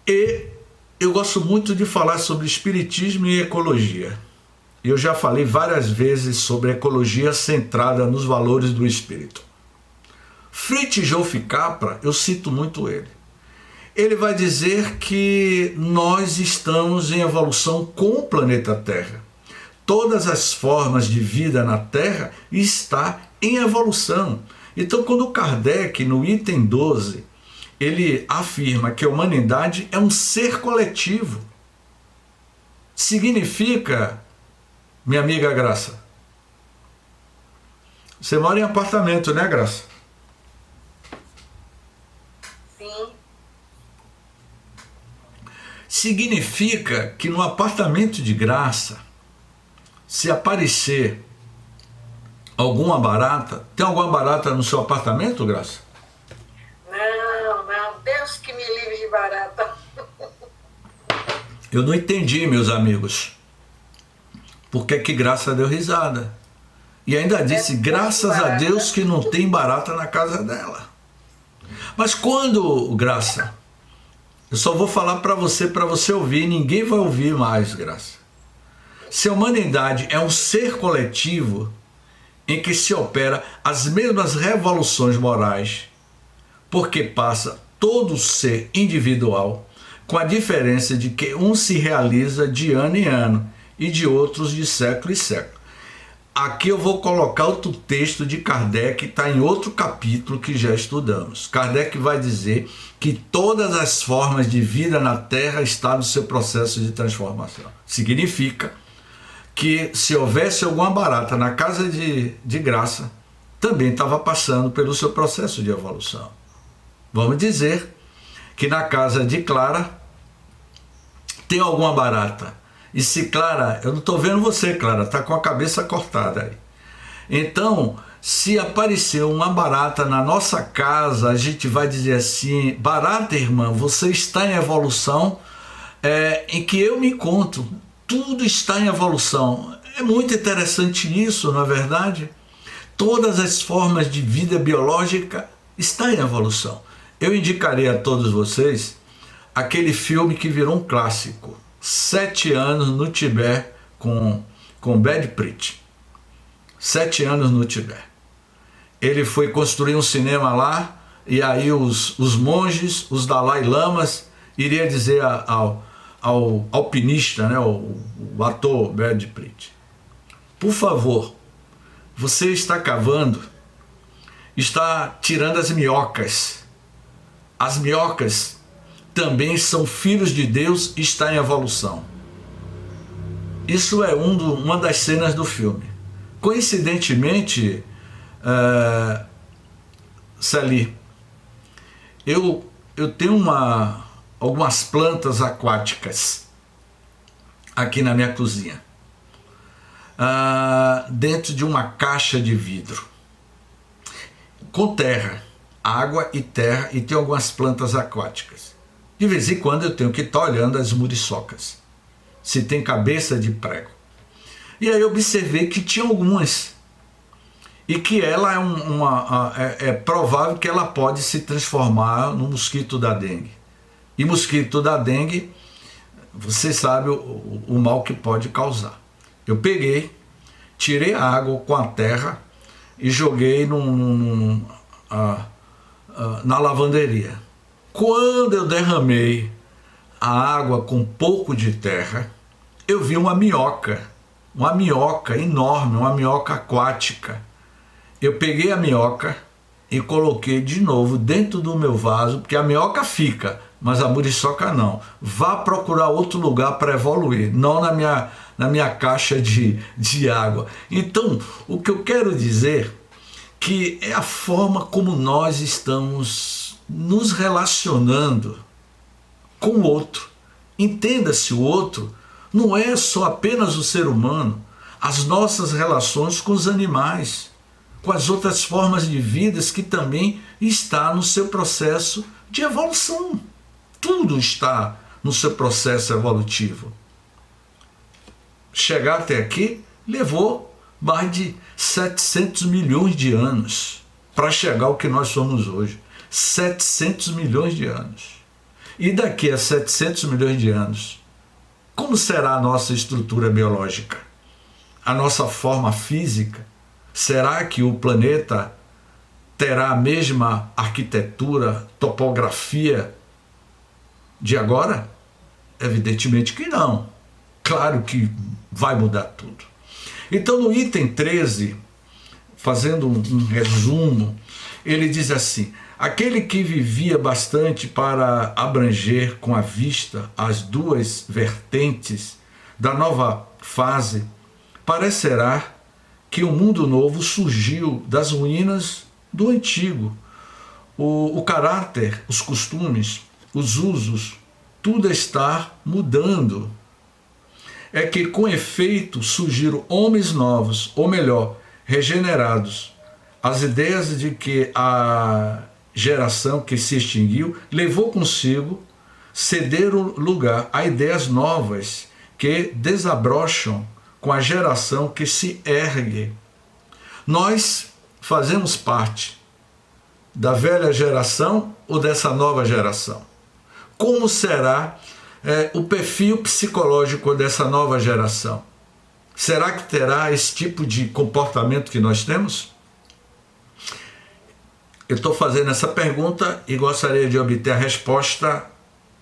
E eu gosto muito de falar sobre espiritismo e ecologia. Eu já falei várias vezes sobre ecologia centrada nos valores do espírito. Fritz Joseph Capra, eu cito muito ele. Ele vai dizer que nós estamos em evolução com o planeta Terra. Todas as formas de vida na Terra estão em evolução. Então, quando Kardec, no item 12, ele afirma que a humanidade é um ser coletivo, significa, minha amiga Graça, você mora em apartamento, né, Graça? Sim. Significa que no apartamento de Graça, se aparecer alguma barata, tem alguma barata no seu apartamento, Graça? Não, Deus que me livre de barata. Eu não entendi, meus amigos, porque que Graça deu risada. E ainda disse, graças a Deus que não tem barata na casa dela. Mas quando, Graça, eu só vou falar para você ouvir, ninguém vai ouvir mais, Graça. Se a humanidade é um ser coletivo em que se opera as mesmas revoluções morais, porque passa todo ser individual, com a diferença de que um se realiza de ano em ano e de outros de século em século. Aqui eu vou colocar outro texto de Kardec, está em outro capítulo que já estudamos. Kardec vai dizer que todas as formas de vida na Terra estão no seu processo de transformação. Significa que se houvesse alguma barata na casa de Graça, também estava passando pelo seu processo de evolução. Vamos dizer que na casa de Clara tem alguma barata. E se Clara, eu não estou vendo você, Clara, está com a cabeça cortada aí. Então, se aparecer uma barata na nossa casa, a gente vai dizer assim, barata, irmã, você está em evolução em que eu me encontro. Tudo está em evolução. É muito interessante isso, não é verdade? Todas as formas de vida biológica estão em evolução. Eu indicarei a todos vocês aquele filme que virou um clássico, 7 anos no Tibete, com Brad Pitt. 7 anos no Tibete. Ele foi construir um cinema lá, e aí os monges, os Dalai Lamas, iriam dizer ao alpinista, né, o ator Brad Pitt, por favor, você está cavando, está tirando as minhocas. As minhocas também são filhos de Deus e está em evolução. Isso é uma das cenas do filme. Coincidentemente, Celi, eu tenho algumas plantas aquáticas aqui na minha cozinha, dentro de uma caixa de vidro, com terra, água e terra, e tem algumas plantas aquáticas. De vez em quando eu tenho que estar olhando as muriçocas, se tem cabeça de prego. E aí eu observei que tinha algumas, e que ela é provável que ela pode se transformar no mosquito da dengue. E mosquito da dengue, você sabe o mal que pode causar. Eu peguei, tirei a água com a terra e joguei na lavanderia. Quando eu derramei a água com um pouco de terra, eu vi uma minhoca enorme, uma minhoca aquática. Eu peguei a minhoca e coloquei de novo dentro do meu vaso, porque a minhoca fica, mas a muriçoca não. Vá procurar outro lugar para evoluir, não na minha caixa de água. Então, o que eu quero dizer que é a forma como nós estamos nos relacionando com o outro. Entenda-se, o outro não é só apenas o ser humano, as nossas relações com os animais, com as outras formas de vida que também está no seu processo de evolução. Tudo está no seu processo evolutivo. Chegar até aqui levou mais de 700 milhões de anos para chegar ao que nós somos hoje. 700 milhões de anos. E daqui a 700 milhões de anos, como será a nossa estrutura biológica? A nossa forma física? Será que o planeta terá a mesma arquitetura, topografia de agora? Evidentemente que não. Claro que vai mudar tudo. Então, no item 13, fazendo um resumo, ele diz assim: aquele que vivia bastante para abranger com a vista as duas vertentes da nova fase, parecerá que um mundo novo surgiu das ruínas do antigo. O caráter, os costumes, os usos, tudo está mudando. É que com efeito surgiram homens novos, ou melhor, regenerados. As ideias de que a geração que se extinguiu levou consigo cederam lugar a ideias novas que desabrocham com a geração que se ergue. Nós fazemos parte da velha geração ou dessa nova geração? Como será o perfil psicológico dessa nova geração? Será que terá esse tipo de comportamento que nós temos? Eu estou fazendo essa pergunta e gostaria de obter a resposta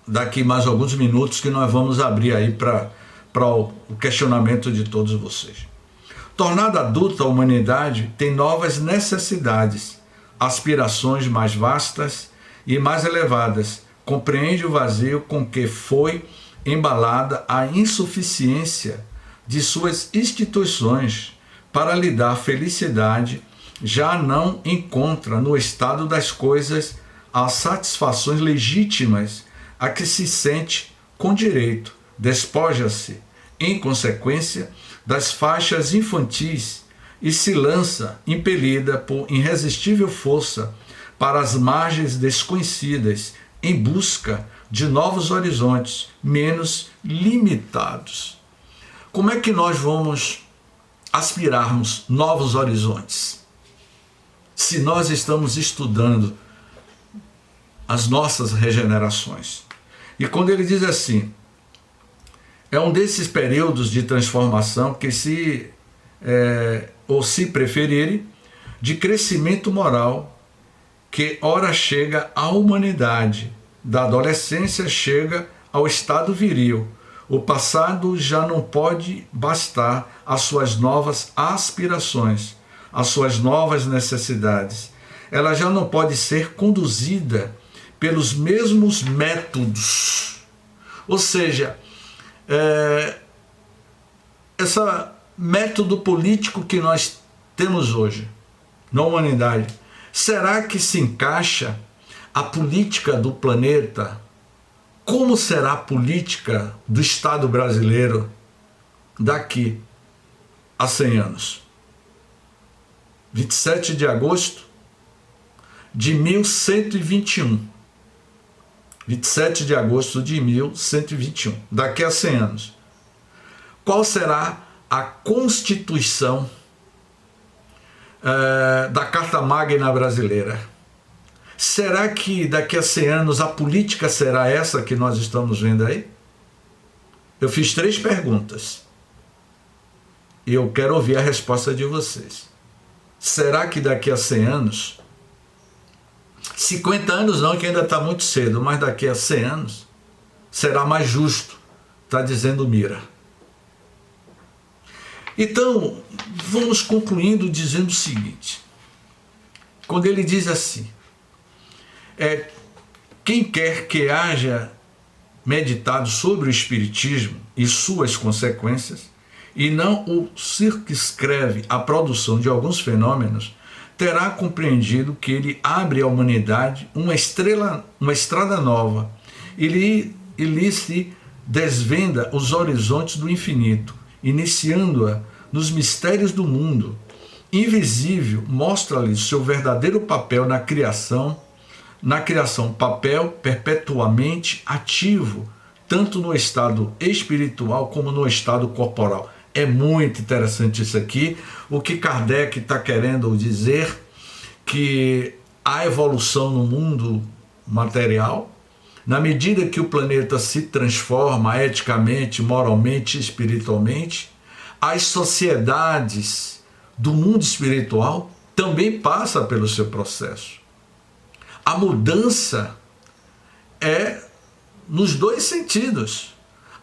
daqui mais alguns minutos, que nós vamos abrir aí para o questionamento de todos vocês. Tornada adulta, a humanidade tem novas necessidades, aspirações mais vastas e mais elevadas. Compreende o vazio com que foi embalada a insuficiência de suas instituições para lhe dar felicidade. Já não encontra no estado das coisas as satisfações legítimas a que se sente com direito. Despoja-se, em consequência, das faixas infantis e se lança, impelida por irresistível força, para as margens desconhecidas, em busca de novos horizontes menos limitados. Como é que nós vamos aspirarmos novos horizontes? Se nós estamos estudando as nossas regenerações. E quando ele diz assim, é um desses períodos de transformação que se preferirem, de crescimento moral, que ora chega à humanidade, da adolescência chega ao estado viril. O passado já não pode bastar às suas novas aspirações, às suas novas necessidades. Ela já não pode ser conduzida pelos mesmos métodos. Ou seja, esse método político que nós temos hoje na humanidade, será que se encaixa a política do planeta? Como será a política do Estado brasileiro daqui a 100 anos? 27 de agosto de 1121. 27 de agosto de 1121, daqui a 100 anos. Qual será a Constituição da Carta Magna brasileira? Será que daqui a 100 anos a política será essa que nós estamos vendo aí? Eu fiz 3 perguntas e eu quero ouvir a resposta de vocês. Será que daqui a 100 anos, 50 anos não, que ainda está muito cedo, mas daqui a 100 anos será mais justo? Está dizendo Mira. Então, vamos concluindo dizendo o seguinte. Quando ele diz assim, quem quer que haja meditado sobre o Espiritismo e suas consequências, e não o circunscreve à produção de alguns fenômenos, terá compreendido que ele abre à humanidade uma estrada nova e lhe e lhe se desvenda os horizontes do infinito, iniciando-a nos mistérios do mundo. Invisível, mostra-lhe seu verdadeiro papel na criação, papel perpetuamente ativo, tanto no estado espiritual como no estado corporal. É muito interessante isso aqui. O que Kardec está querendo dizer que a evolução no mundo material, na medida que o planeta se transforma eticamente, moralmente, espiritualmente, as sociedades do mundo espiritual também passam pelo seu processo. A mudança é nos dois sentidos.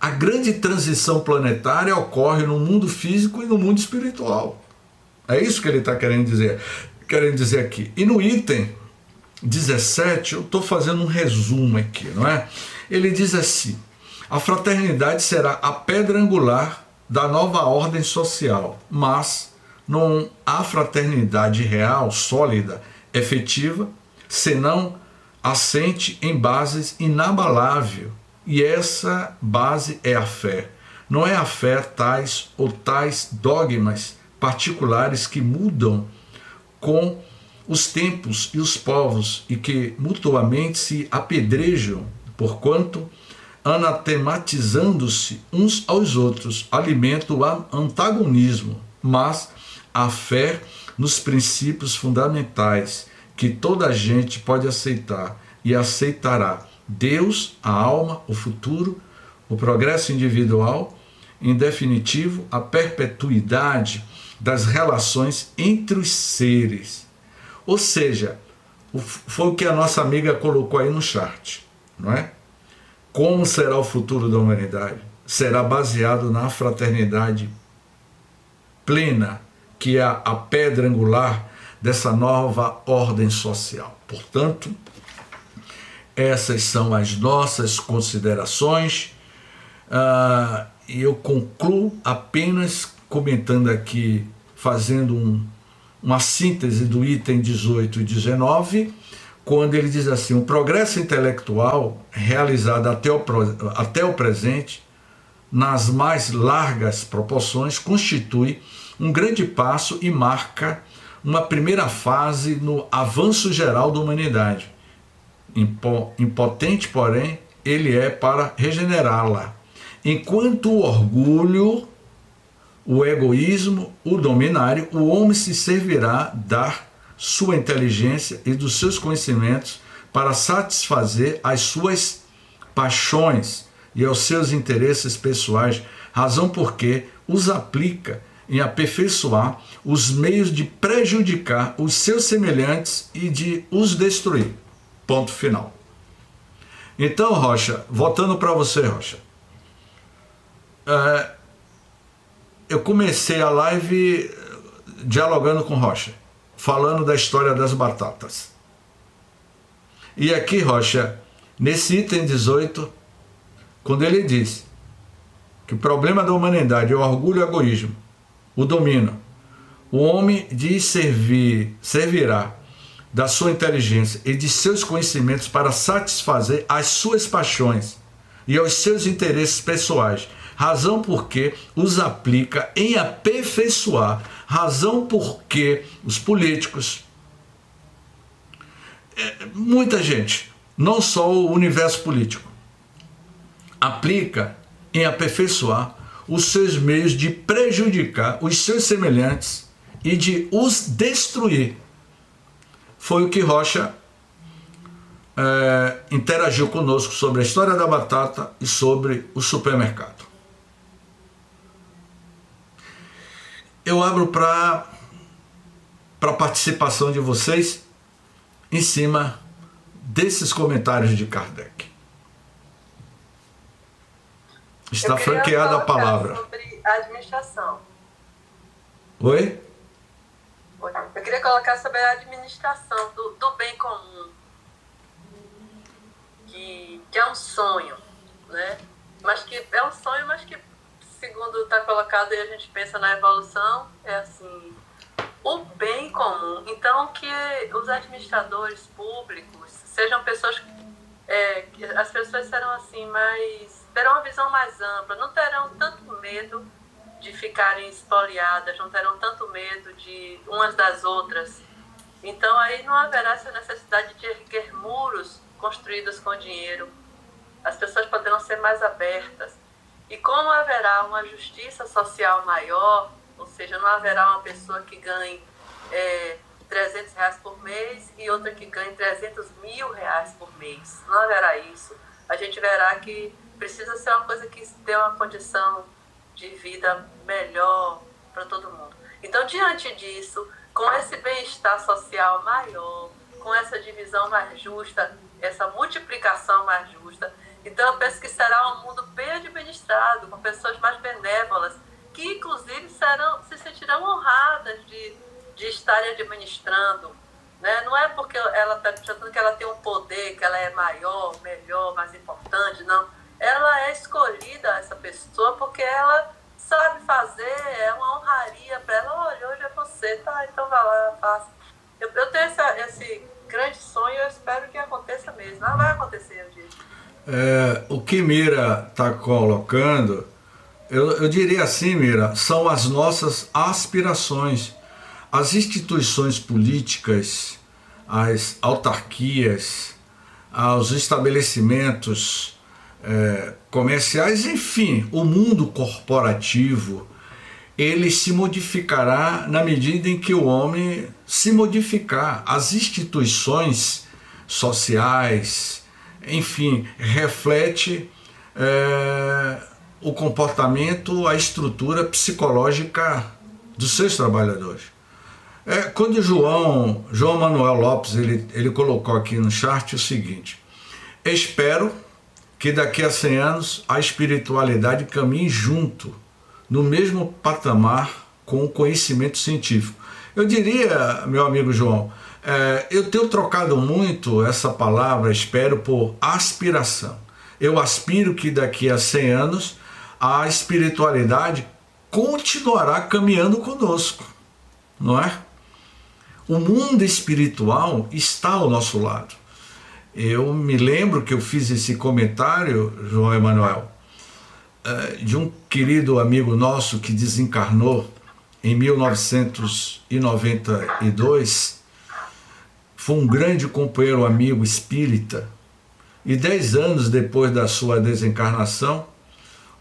A grande transição planetária ocorre no mundo físico e no mundo espiritual. É isso que ele está querendo dizer aqui. E no item 17, eu estou fazendo um resumo aqui, não é? Ele diz assim: a fraternidade será a pedra angular da nova ordem social, mas não há fraternidade real, sólida, efetiva, senão assente em bases inabalável. E essa base é a fé. Não é a fé tais dogmas particulares que mudam com os tempos e os povos e que mutuamente se apedrejam, porquanto, anatematizando-se uns aos outros, alimenta o antagonismo, mas a fé nos princípios fundamentais que toda a gente pode aceitar e aceitará: Deus, a alma, o futuro, o progresso individual, em definitivo, a perpetuidade das relações entre os seres. Ou seja, foi o que a nossa amiga colocou aí no chat, não é? Como será o futuro da humanidade? Será baseado na fraternidade plena, que é a pedra angular dessa nova ordem social. Portanto, essas são as nossas considerações, e eu concluo apenas comentando aqui, fazendo uma síntese do item 18 e 19, quando ele diz assim: o progresso intelectual realizado até o presente, nas mais largas proporções, constitui um grande passo e marca uma primeira fase no avanço geral da humanidade. Impotente, porém, ele é para regenerá-la. Enquanto o orgulho, o egoísmo o dominarem, o homem se servirá da sua inteligência e dos seus conhecimentos para satisfazer as suas paixões e aos seus interesses pessoais, razão porque os aplica em aperfeiçoar os meios de prejudicar os seus semelhantes e de os destruir. Ponto final. Então, Rocha, voltando para você, Rocha, eu comecei a live dialogando com Rocha, falando da história das batatas. E aqui, Rocha, nesse item 18, quando ele diz que o problema da humanidade é o orgulho e o egoísmo, o domínio, o homem servirá da sua inteligência e de seus conhecimentos para satisfazer as suas paixões e aos seus interesses pessoais, razão porque os aplica em aperfeiçoar, razão porque os políticos, muita gente, não só o universo político, aplica em aperfeiçoar os seus meios de prejudicar os seus semelhantes e de os destruir. Foi o que Rocha interagiu conosco sobre a história da batata e sobre o supermercado. Eu abro para a participação de vocês em cima desses comentários de Kardec. Está franqueada a palavra. Sobre a administração. Oi? Eu queria colocar sobre a administração do bem comum, que é um sonho, né? Mas que é um sonho, mas que, segundo está colocado e a gente pensa na evolução, é assim, o bem comum. Então, que os administradores públicos sejam pessoas que as pessoas serão assim, terão uma visão mais ampla, não terão tanto medo de ficarem espoliadas, não terão tanto medo de umas das outras. Então aí não haverá essa necessidade de erguer muros construídos com dinheiro. As pessoas poderão ser mais abertas. E como haverá uma justiça social maior, ou seja, não haverá uma pessoa que ganhe R$300 por mês e outra que ganhe R$300 mil por mês. Não haverá isso. A gente verá que precisa ser uma coisa que dê uma condição de vida melhor para todo mundo. Então, diante disso, com esse bem-estar social maior, com essa divisão mais justa, essa multiplicação mais justa, então eu penso que será um mundo bem administrado, com pessoas mais benévolas, que inclusive se sentirão honradas de estarem administrando. Né? Não é porque ela está achando que ela tem um poder, que ela é maior, melhor, mais importante, não. Ela é escolhida, essa pessoa, porque ela sabe fazer, é uma honraria para ela. Olha, hoje é você, tá? Então vai lá, faça. Eu tenho esse grande sonho, eu espero que aconteça mesmo. Não vai acontecer, eu digo. O que Mira está colocando, eu diria assim, Mira, são as nossas aspirações. As instituições políticas, as autarquias, os estabelecimentos comerciais, enfim, o mundo corporativo, ele se modificará na medida em que o homem se modificar. As instituições sociais, enfim, reflete o comportamento, a estrutura psicológica dos seus trabalhadores. Quando João Manuel Lopes ele colocou aqui no chat o seguinte: espero que daqui a 100 anos a espiritualidade caminhe junto, no mesmo patamar com o conhecimento científico. Eu diria, meu amigo João, eu tenho trocado muito essa palavra espero por aspiração. Eu aspiro que daqui a 100 anos a espiritualidade continuará caminhando conosco, não é? O mundo espiritual está ao nosso lado. Eu me lembro que eu fiz esse comentário, João Emanuel, de um querido amigo nosso que desencarnou em 1992, foi um grande companheiro amigo espírita, e 10 anos depois da sua desencarnação,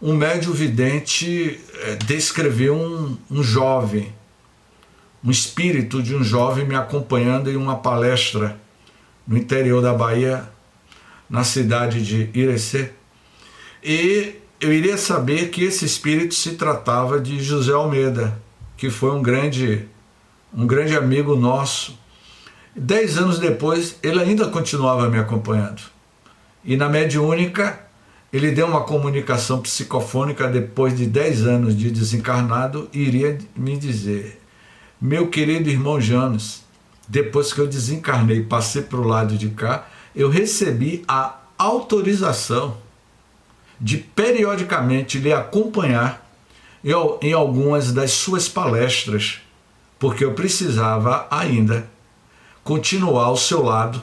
um médium vidente descreveu um jovem, um espírito de um jovem me acompanhando em uma palestra no interior da Bahia, na cidade de Irecê. E eu iria saber que esse espírito se tratava de José Almeida, que foi um grande amigo nosso. 10 anos depois, ele ainda continuava me acompanhando. E na mediúnica, ele deu uma comunicação psicofônica depois de 10 anos de desencarnado e iria me dizer: meu querido irmão Janos, depois que eu desencarnei e passei para o lado de cá, eu recebi a autorização de periodicamente lhe acompanhar em algumas das suas palestras, porque eu precisava ainda continuar ao seu lado,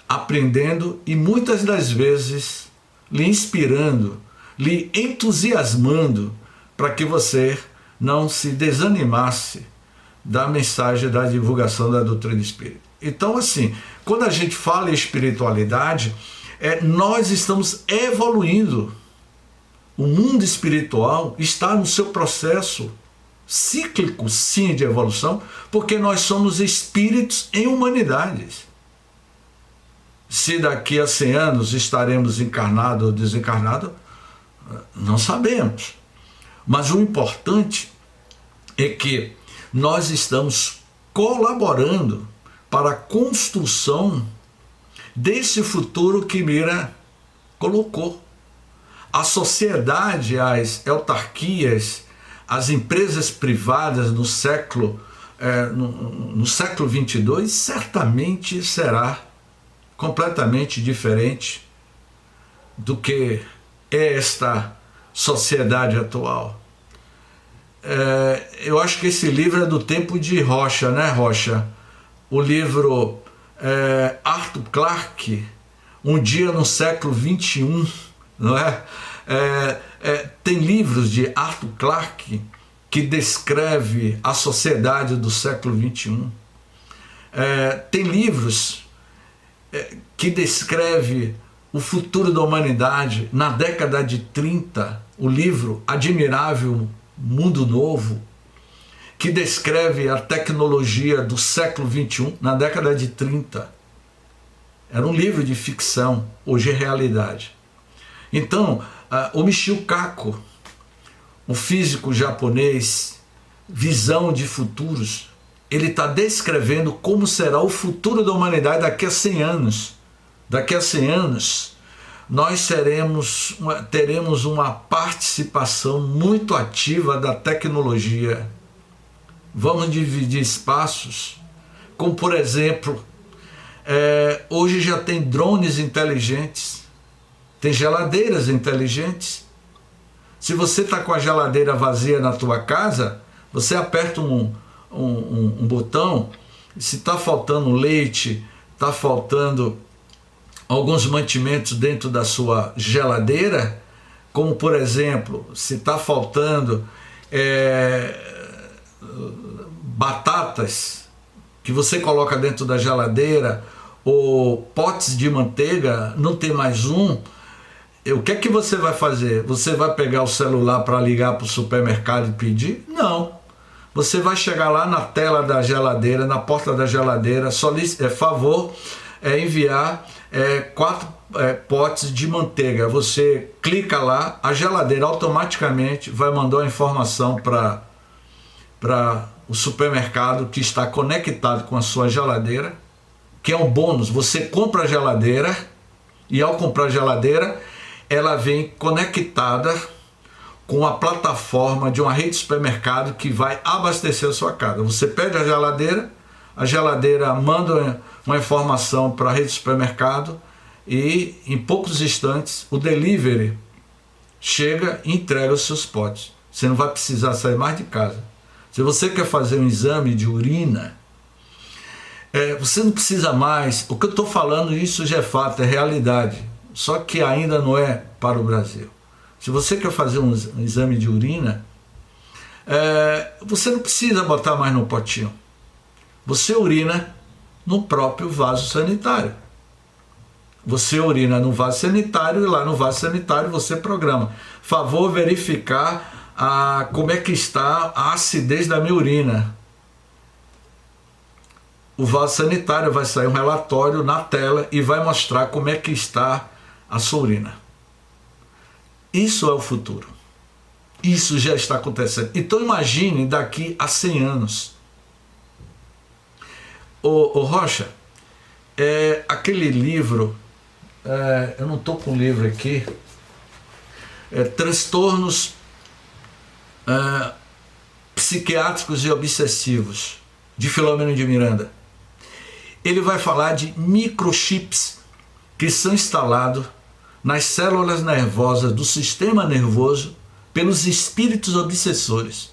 aprendendo e muitas das vezes lhe inspirando, lhe entusiasmando para que você não se desanimasse da mensagem da divulgação da doutrina espírita. Então, assim, quando a gente fala em espiritualidade, nós estamos evoluindo. O mundo espiritual está no seu processo cíclico, sim, de evolução, porque nós somos espíritos em humanidades. Se daqui a 100 anos estaremos encarnados ou desencarnados, não sabemos. Mas o importante é que nós estamos colaborando para a construção desse futuro que Mira colocou. A sociedade, as autarquias, as empresas privadas no século XXII certamente será completamente diferente do que é esta sociedade atual. Eu acho que esse livro é do tempo de Rocha, né, Rocha? O livro Arthur Clarke, Um Dia no Século XXI, não é? Tem livros de Arthur Clarke que descreve a sociedade do século XXI. Tem livros que descreve o futuro da humanidade na década de 30, o livro Admirável Mundo Novo, que descreve a tecnologia do século XXI na década de 30. Era um livro de ficção, hoje é realidade. Então, o Michio Kaku, um físico japonês, visão de futuros, ele está descrevendo como será o futuro da humanidade daqui a 100 anos. Daqui a 100 anos, nós teremos uma participação muito ativa da tecnologia. Vamos dividir espaços, como por exemplo, hoje já tem drones inteligentes, tem geladeiras inteligentes. Se você está com a geladeira vazia na tua casa, você aperta um botão, se está faltando leite, está faltando alguns mantimentos dentro da sua geladeira, como por exemplo, se está faltando batatas que você coloca dentro da geladeira, ou potes de manteiga, não tem mais um, o que é que você vai fazer? Você vai pegar o celular para ligar para o supermercado e pedir? Não. Você vai chegar lá na tela da geladeira, na porta da geladeira, favor enviar 4 potes de manteiga. Você clica lá, a geladeira automaticamente vai mandar a informação para o supermercado que está conectado com a sua geladeira, que é um bônus. Você compra a geladeira e ao comprar a geladeira, ela vem conectada com a plataforma de uma rede de supermercado que vai abastecer a sua casa. Você pede a geladeira manda uma informação para a rede de supermercado e em poucos instantes o delivery chega e entrega os seus potes. Você não vai precisar sair mais de casa. Se você quer fazer um exame de urina, você não precisa mais. O que eu estou falando, isso já é fato, é realidade. Só que ainda não é para o Brasil. Se você quer fazer um exame de urina, você não precisa botar mais no potinho. Você urina no próprio vaso sanitário. Você urina no vaso sanitário e lá no vaso sanitário você programa. Favor verificar como é que está a acidez da minha urina. O vaso sanitário vai sair um relatório na tela e vai mostrar como é que está a sua urina. Isso é o futuro. Isso já está acontecendo. Então imagine daqui a 100 anos. Ô Rocha, aquele livro, eu não estou com o livro aqui, Transtornos Psiquiátricos e Obsessivos, de Filomeno de Miranda. Ele vai falar de microchips que são instalados nas células nervosas do sistema nervoso pelos espíritos obsessores,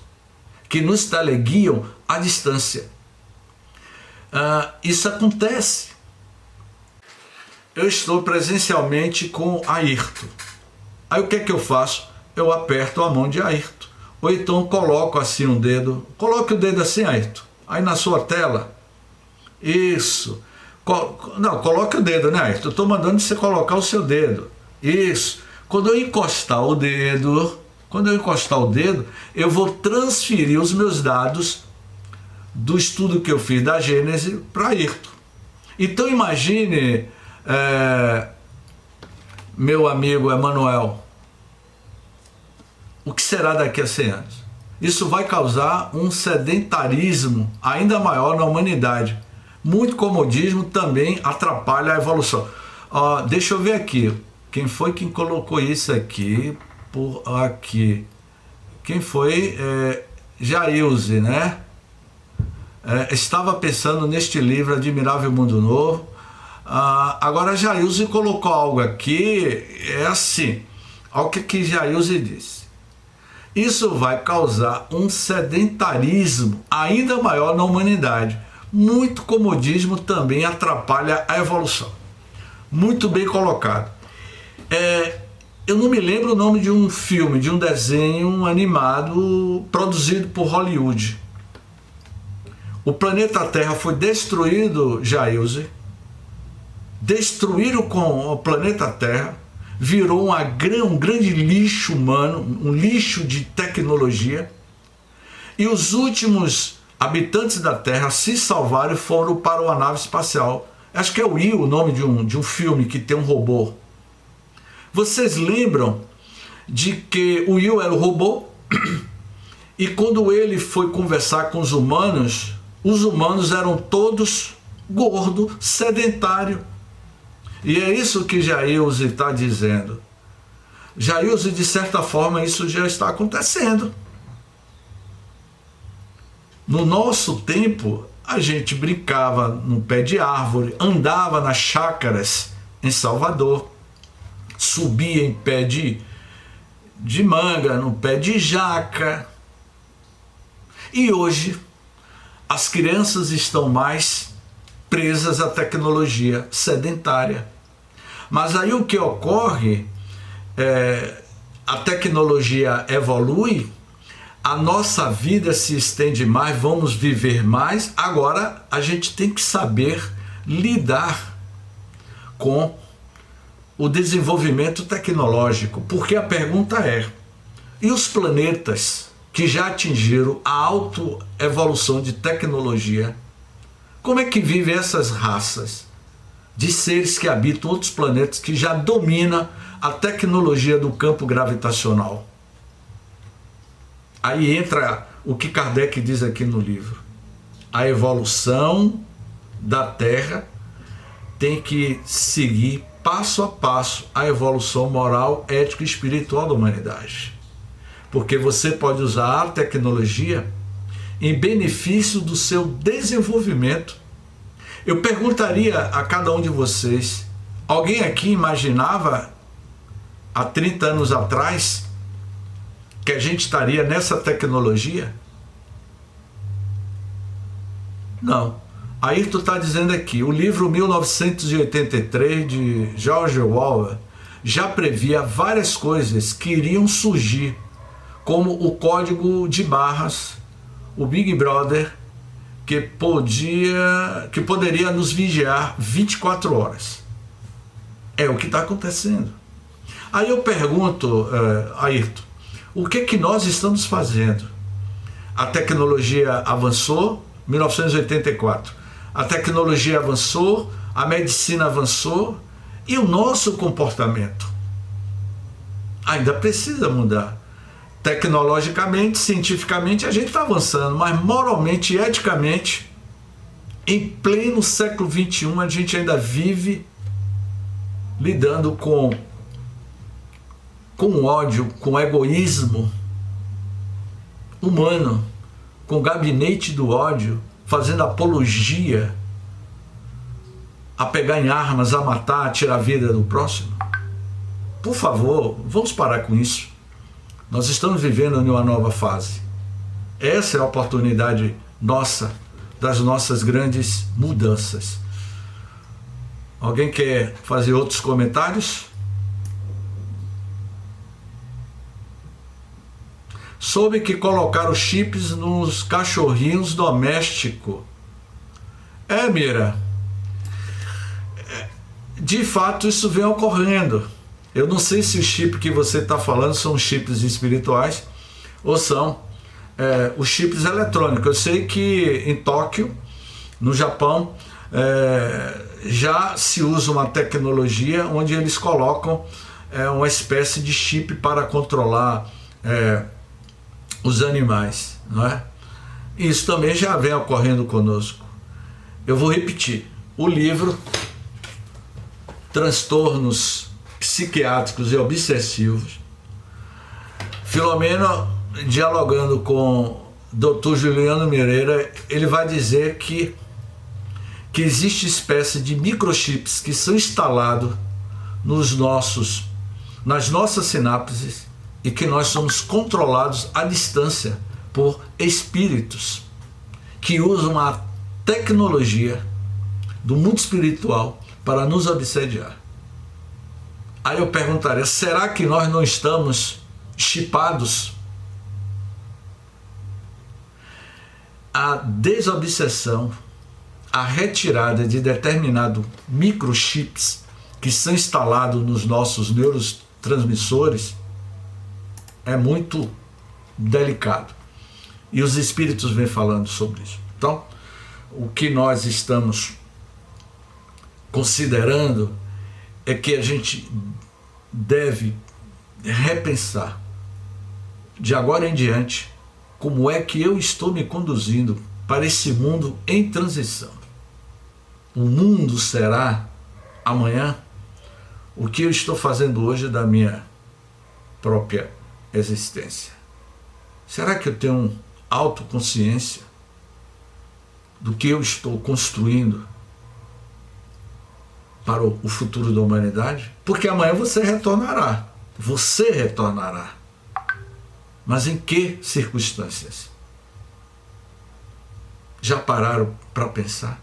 que nos teleguiam à distância. Isso acontece. Eu estou presencialmente com Ayrton. Aí o que é que eu faço? Eu aperto a mão de Ayrton. Ou então coloco assim um dedo. Coloque o dedo assim, Ayrton. Aí na sua tela. Isso. Não, coloque o dedo, né, Ayrton? Eu estou mandando você colocar o seu dedo. Isso. Quando eu encostar o dedo, eu vou transferir os meus dados do estudo que eu fiz da Gênese para Ayrton. Então imagine, meu amigo Emanuel, o que será daqui a 100 anos? Isso vai causar um sedentarismo ainda maior na humanidade. Muito comodismo também atrapalha a evolução. Deixa eu ver aqui. Quem foi quem colocou isso aqui? Por aqui. Quem foi? Jailze, né? Estava pensando neste livro, Admirável Mundo Novo. Agora Jailze colocou algo aqui, assim. Olha o que Jailze disse. Isso vai causar um sedentarismo ainda maior na humanidade. Muito comodismo também atrapalha a evolução. Muito bem colocado. Eu não me lembro o nome de um filme, de um desenho animado produzido por Hollywood. O planeta Terra foi destruído, Jailze. Destruíram com o planeta Terra, virou um grande lixo humano, um lixo de tecnologia. E os últimos habitantes da Terra se salvaram e foram para uma nave espacial. Acho que é o Will, o nome de um filme que tem um robô. Vocês lembram de que o Will era o robô? E quando ele foi conversar com os humanos eram todos gordos, sedentários. E é isso que Jailze está dizendo. Jailze, de certa forma, isso já está acontecendo. No nosso tempo, a gente brincava no pé de árvore, andava nas chácaras em Salvador, subia em pé de manga, no pé de jaca. E hoje, as crianças estão mais presas à tecnologia sedentária. Mas aí o que ocorre, a tecnologia evolui, a nossa vida se estende mais, vamos viver mais. Agora a gente tem que saber lidar com o desenvolvimento tecnológico, porque a pergunta é: e os planetas que já atingiram a autoevolução de tecnologia, como é que vivem essas raças de seres que habitam outros planetas que já dominam a tecnologia do campo gravitacional? Aí entra o que Kardec diz aqui no livro. A evolução da Terra tem que seguir passo a passo a evolução moral, ética e espiritual da humanidade. Porque você pode usar a tecnologia em benefício do seu desenvolvimento. Eu perguntaria a cada um de vocês: alguém aqui imaginava há 30 anos atrás que a gente estaria nessa tecnologia? Não. Ayrton está dizendo aqui, o livro 1983 de George Orwell já previa várias coisas que iriam surgir, como o código de barras, o Big Brother, que poderia nos vigiar 24 horas. É o que está acontecendo. Aí eu pergunto, Ayrton, o que nós estamos fazendo? A tecnologia avançou, 1984. A tecnologia avançou, a medicina avançou, e o nosso comportamento ainda precisa mudar. Tecnologicamente, cientificamente, a gente está avançando, mas moralmente e eticamente, em pleno século XXI, a gente ainda vive lidando com ódio, com egoísmo humano, com o gabinete do ódio, fazendo apologia a pegar em armas, a matar, a tirar a vida do próximo. Por favor, vamos parar com isso. Nós estamos vivendo em uma nova fase. Essa é a oportunidade nossa, das nossas grandes mudanças. Alguém quer fazer outros comentários? Soube que colocaram chips nos cachorrinhos domésticos. Mira, de fato isso vem ocorrendo. Eu não sei se o chip que você está falando são chips espirituais ou são os chips eletrônicos. Eu sei que em Tóquio, no Japão, já se usa uma tecnologia onde eles colocam uma espécie de chip para controlar os animais, não é? Isso também já vem ocorrendo conosco. Eu vou repetir, o livro Transtornos Psiquiátricos e Obsessivos, Filomeno, dialogando com Dr. Juliano Mireira, ele vai dizer que existe espécie de microchips que são instalados nas nossas sinapses, e que nós somos controlados à distância por espíritos que usam a tecnologia do mundo espiritual para nos obsediar. Aí eu perguntaria, será que nós não estamos chipados? A desobsessão, a retirada de determinados microchips que são instalados nos nossos neurotransmissores é muito delicado. E os espíritos vêm falando sobre isso. Então, o que nós estamos considerando é que a gente deve repensar de agora em diante como é que eu estou me conduzindo para esse mundo em transição. O mundo será amanhã o que eu estou fazendo hoje da minha própria existência. Será que eu tenho autoconsciência do que eu estou construindo para o futuro da humanidade? Porque amanhã você retornará. Você retornará. Mas em que circunstâncias? Já pararam para pensar?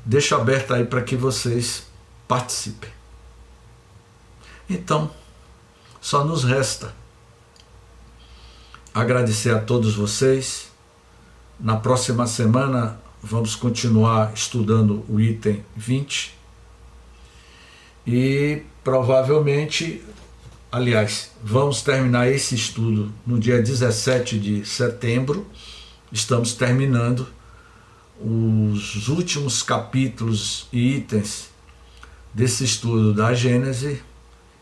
Deixo aberto aí para que vocês participem. Então, só nos resta agradecer a todos vocês. Na próxima semana vamos continuar estudando o item 20 e provavelmente, aliás, vamos terminar esse estudo no dia 17 de setembro. Estamos terminando os últimos capítulos e itens desse estudo da Gênese,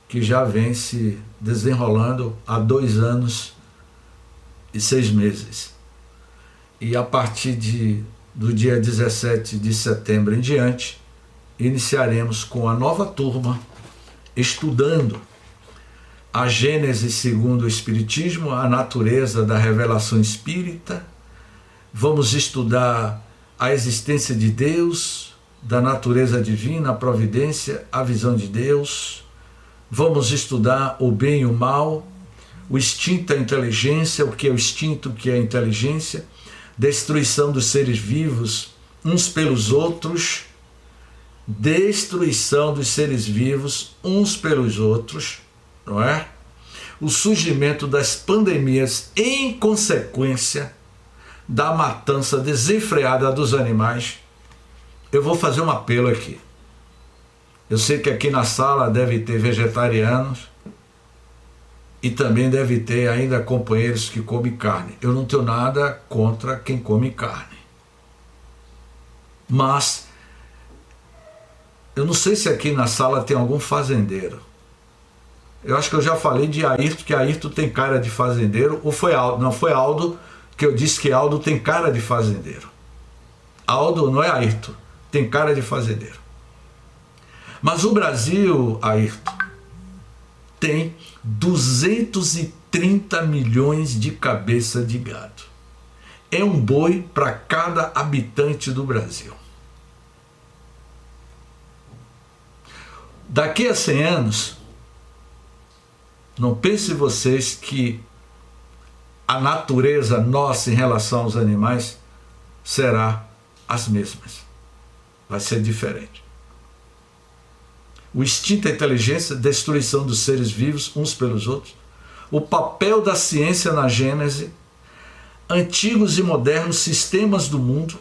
que já vem se desenrolando há 2 anos e 6 meses. E a partir do dia 17 de setembro em diante, iniciaremos com a nova turma, estudando a Gênese segundo o Espiritismo, a natureza da revelação espírita. Vamos estudar a existência de Deus, da natureza divina, a providência, a visão de Deus. Vamos estudar o bem e o mal, o instinto e a inteligência, o que é o instinto, o que é a inteligência, destruição dos seres vivos uns pelos outros, destruição dos seres vivos uns pelos outros, não é? O surgimento das pandemias em consequência da matança desenfreada dos animais. Eu vou fazer um apelo aqui. Eu sei que aqui na sala deve ter vegetarianos e também deve ter ainda companheiros que comem carne. Eu não tenho nada contra quem come carne. Mas eu não sei se aqui na sala tem algum fazendeiro. Eu acho que eu já falei de Ayrton, que Ayrton tem cara de fazendeiro, ou foi Aldo? Não, foi Aldo que eu disse que Aldo tem cara de fazendeiro. Aldo não é Ayrton, tem cara de fazendeiro. Mas o Brasil, Ayrton, tem 230 milhões de cabeças de gado. É um boi para cada habitante do Brasil. Daqui a 100 anos, não pense vocês que a natureza nossa em relação aos animais será as mesmas. Vai ser diferente. O instinto, a inteligência, a destruição dos seres vivos uns pelos outros, o papel da ciência na Gênese, antigos e modernos sistemas do mundo,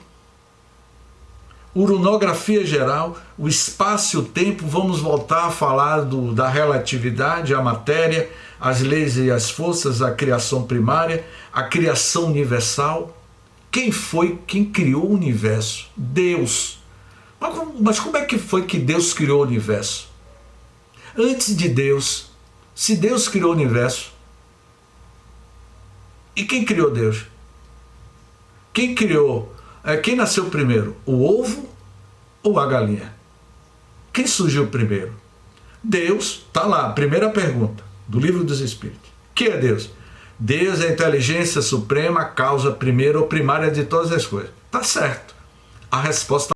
uranografia geral, o espaço e o tempo. Vamos voltar a falar da relatividade, a matéria, as leis e as forças, a criação primária, a criação universal. Quem criou o universo? Deus. Mas como é que foi que Deus criou o universo? Antes de Deus, se Deus criou o universo, e quem criou Deus? Quem nasceu primeiro? O ovo ou a galinha? Quem surgiu primeiro? Deus, está lá, primeira pergunta do Livro dos Espíritos. Que é Deus? Deus é a inteligência suprema, a causa primeira ou primária de todas as coisas. Está certo. A resposta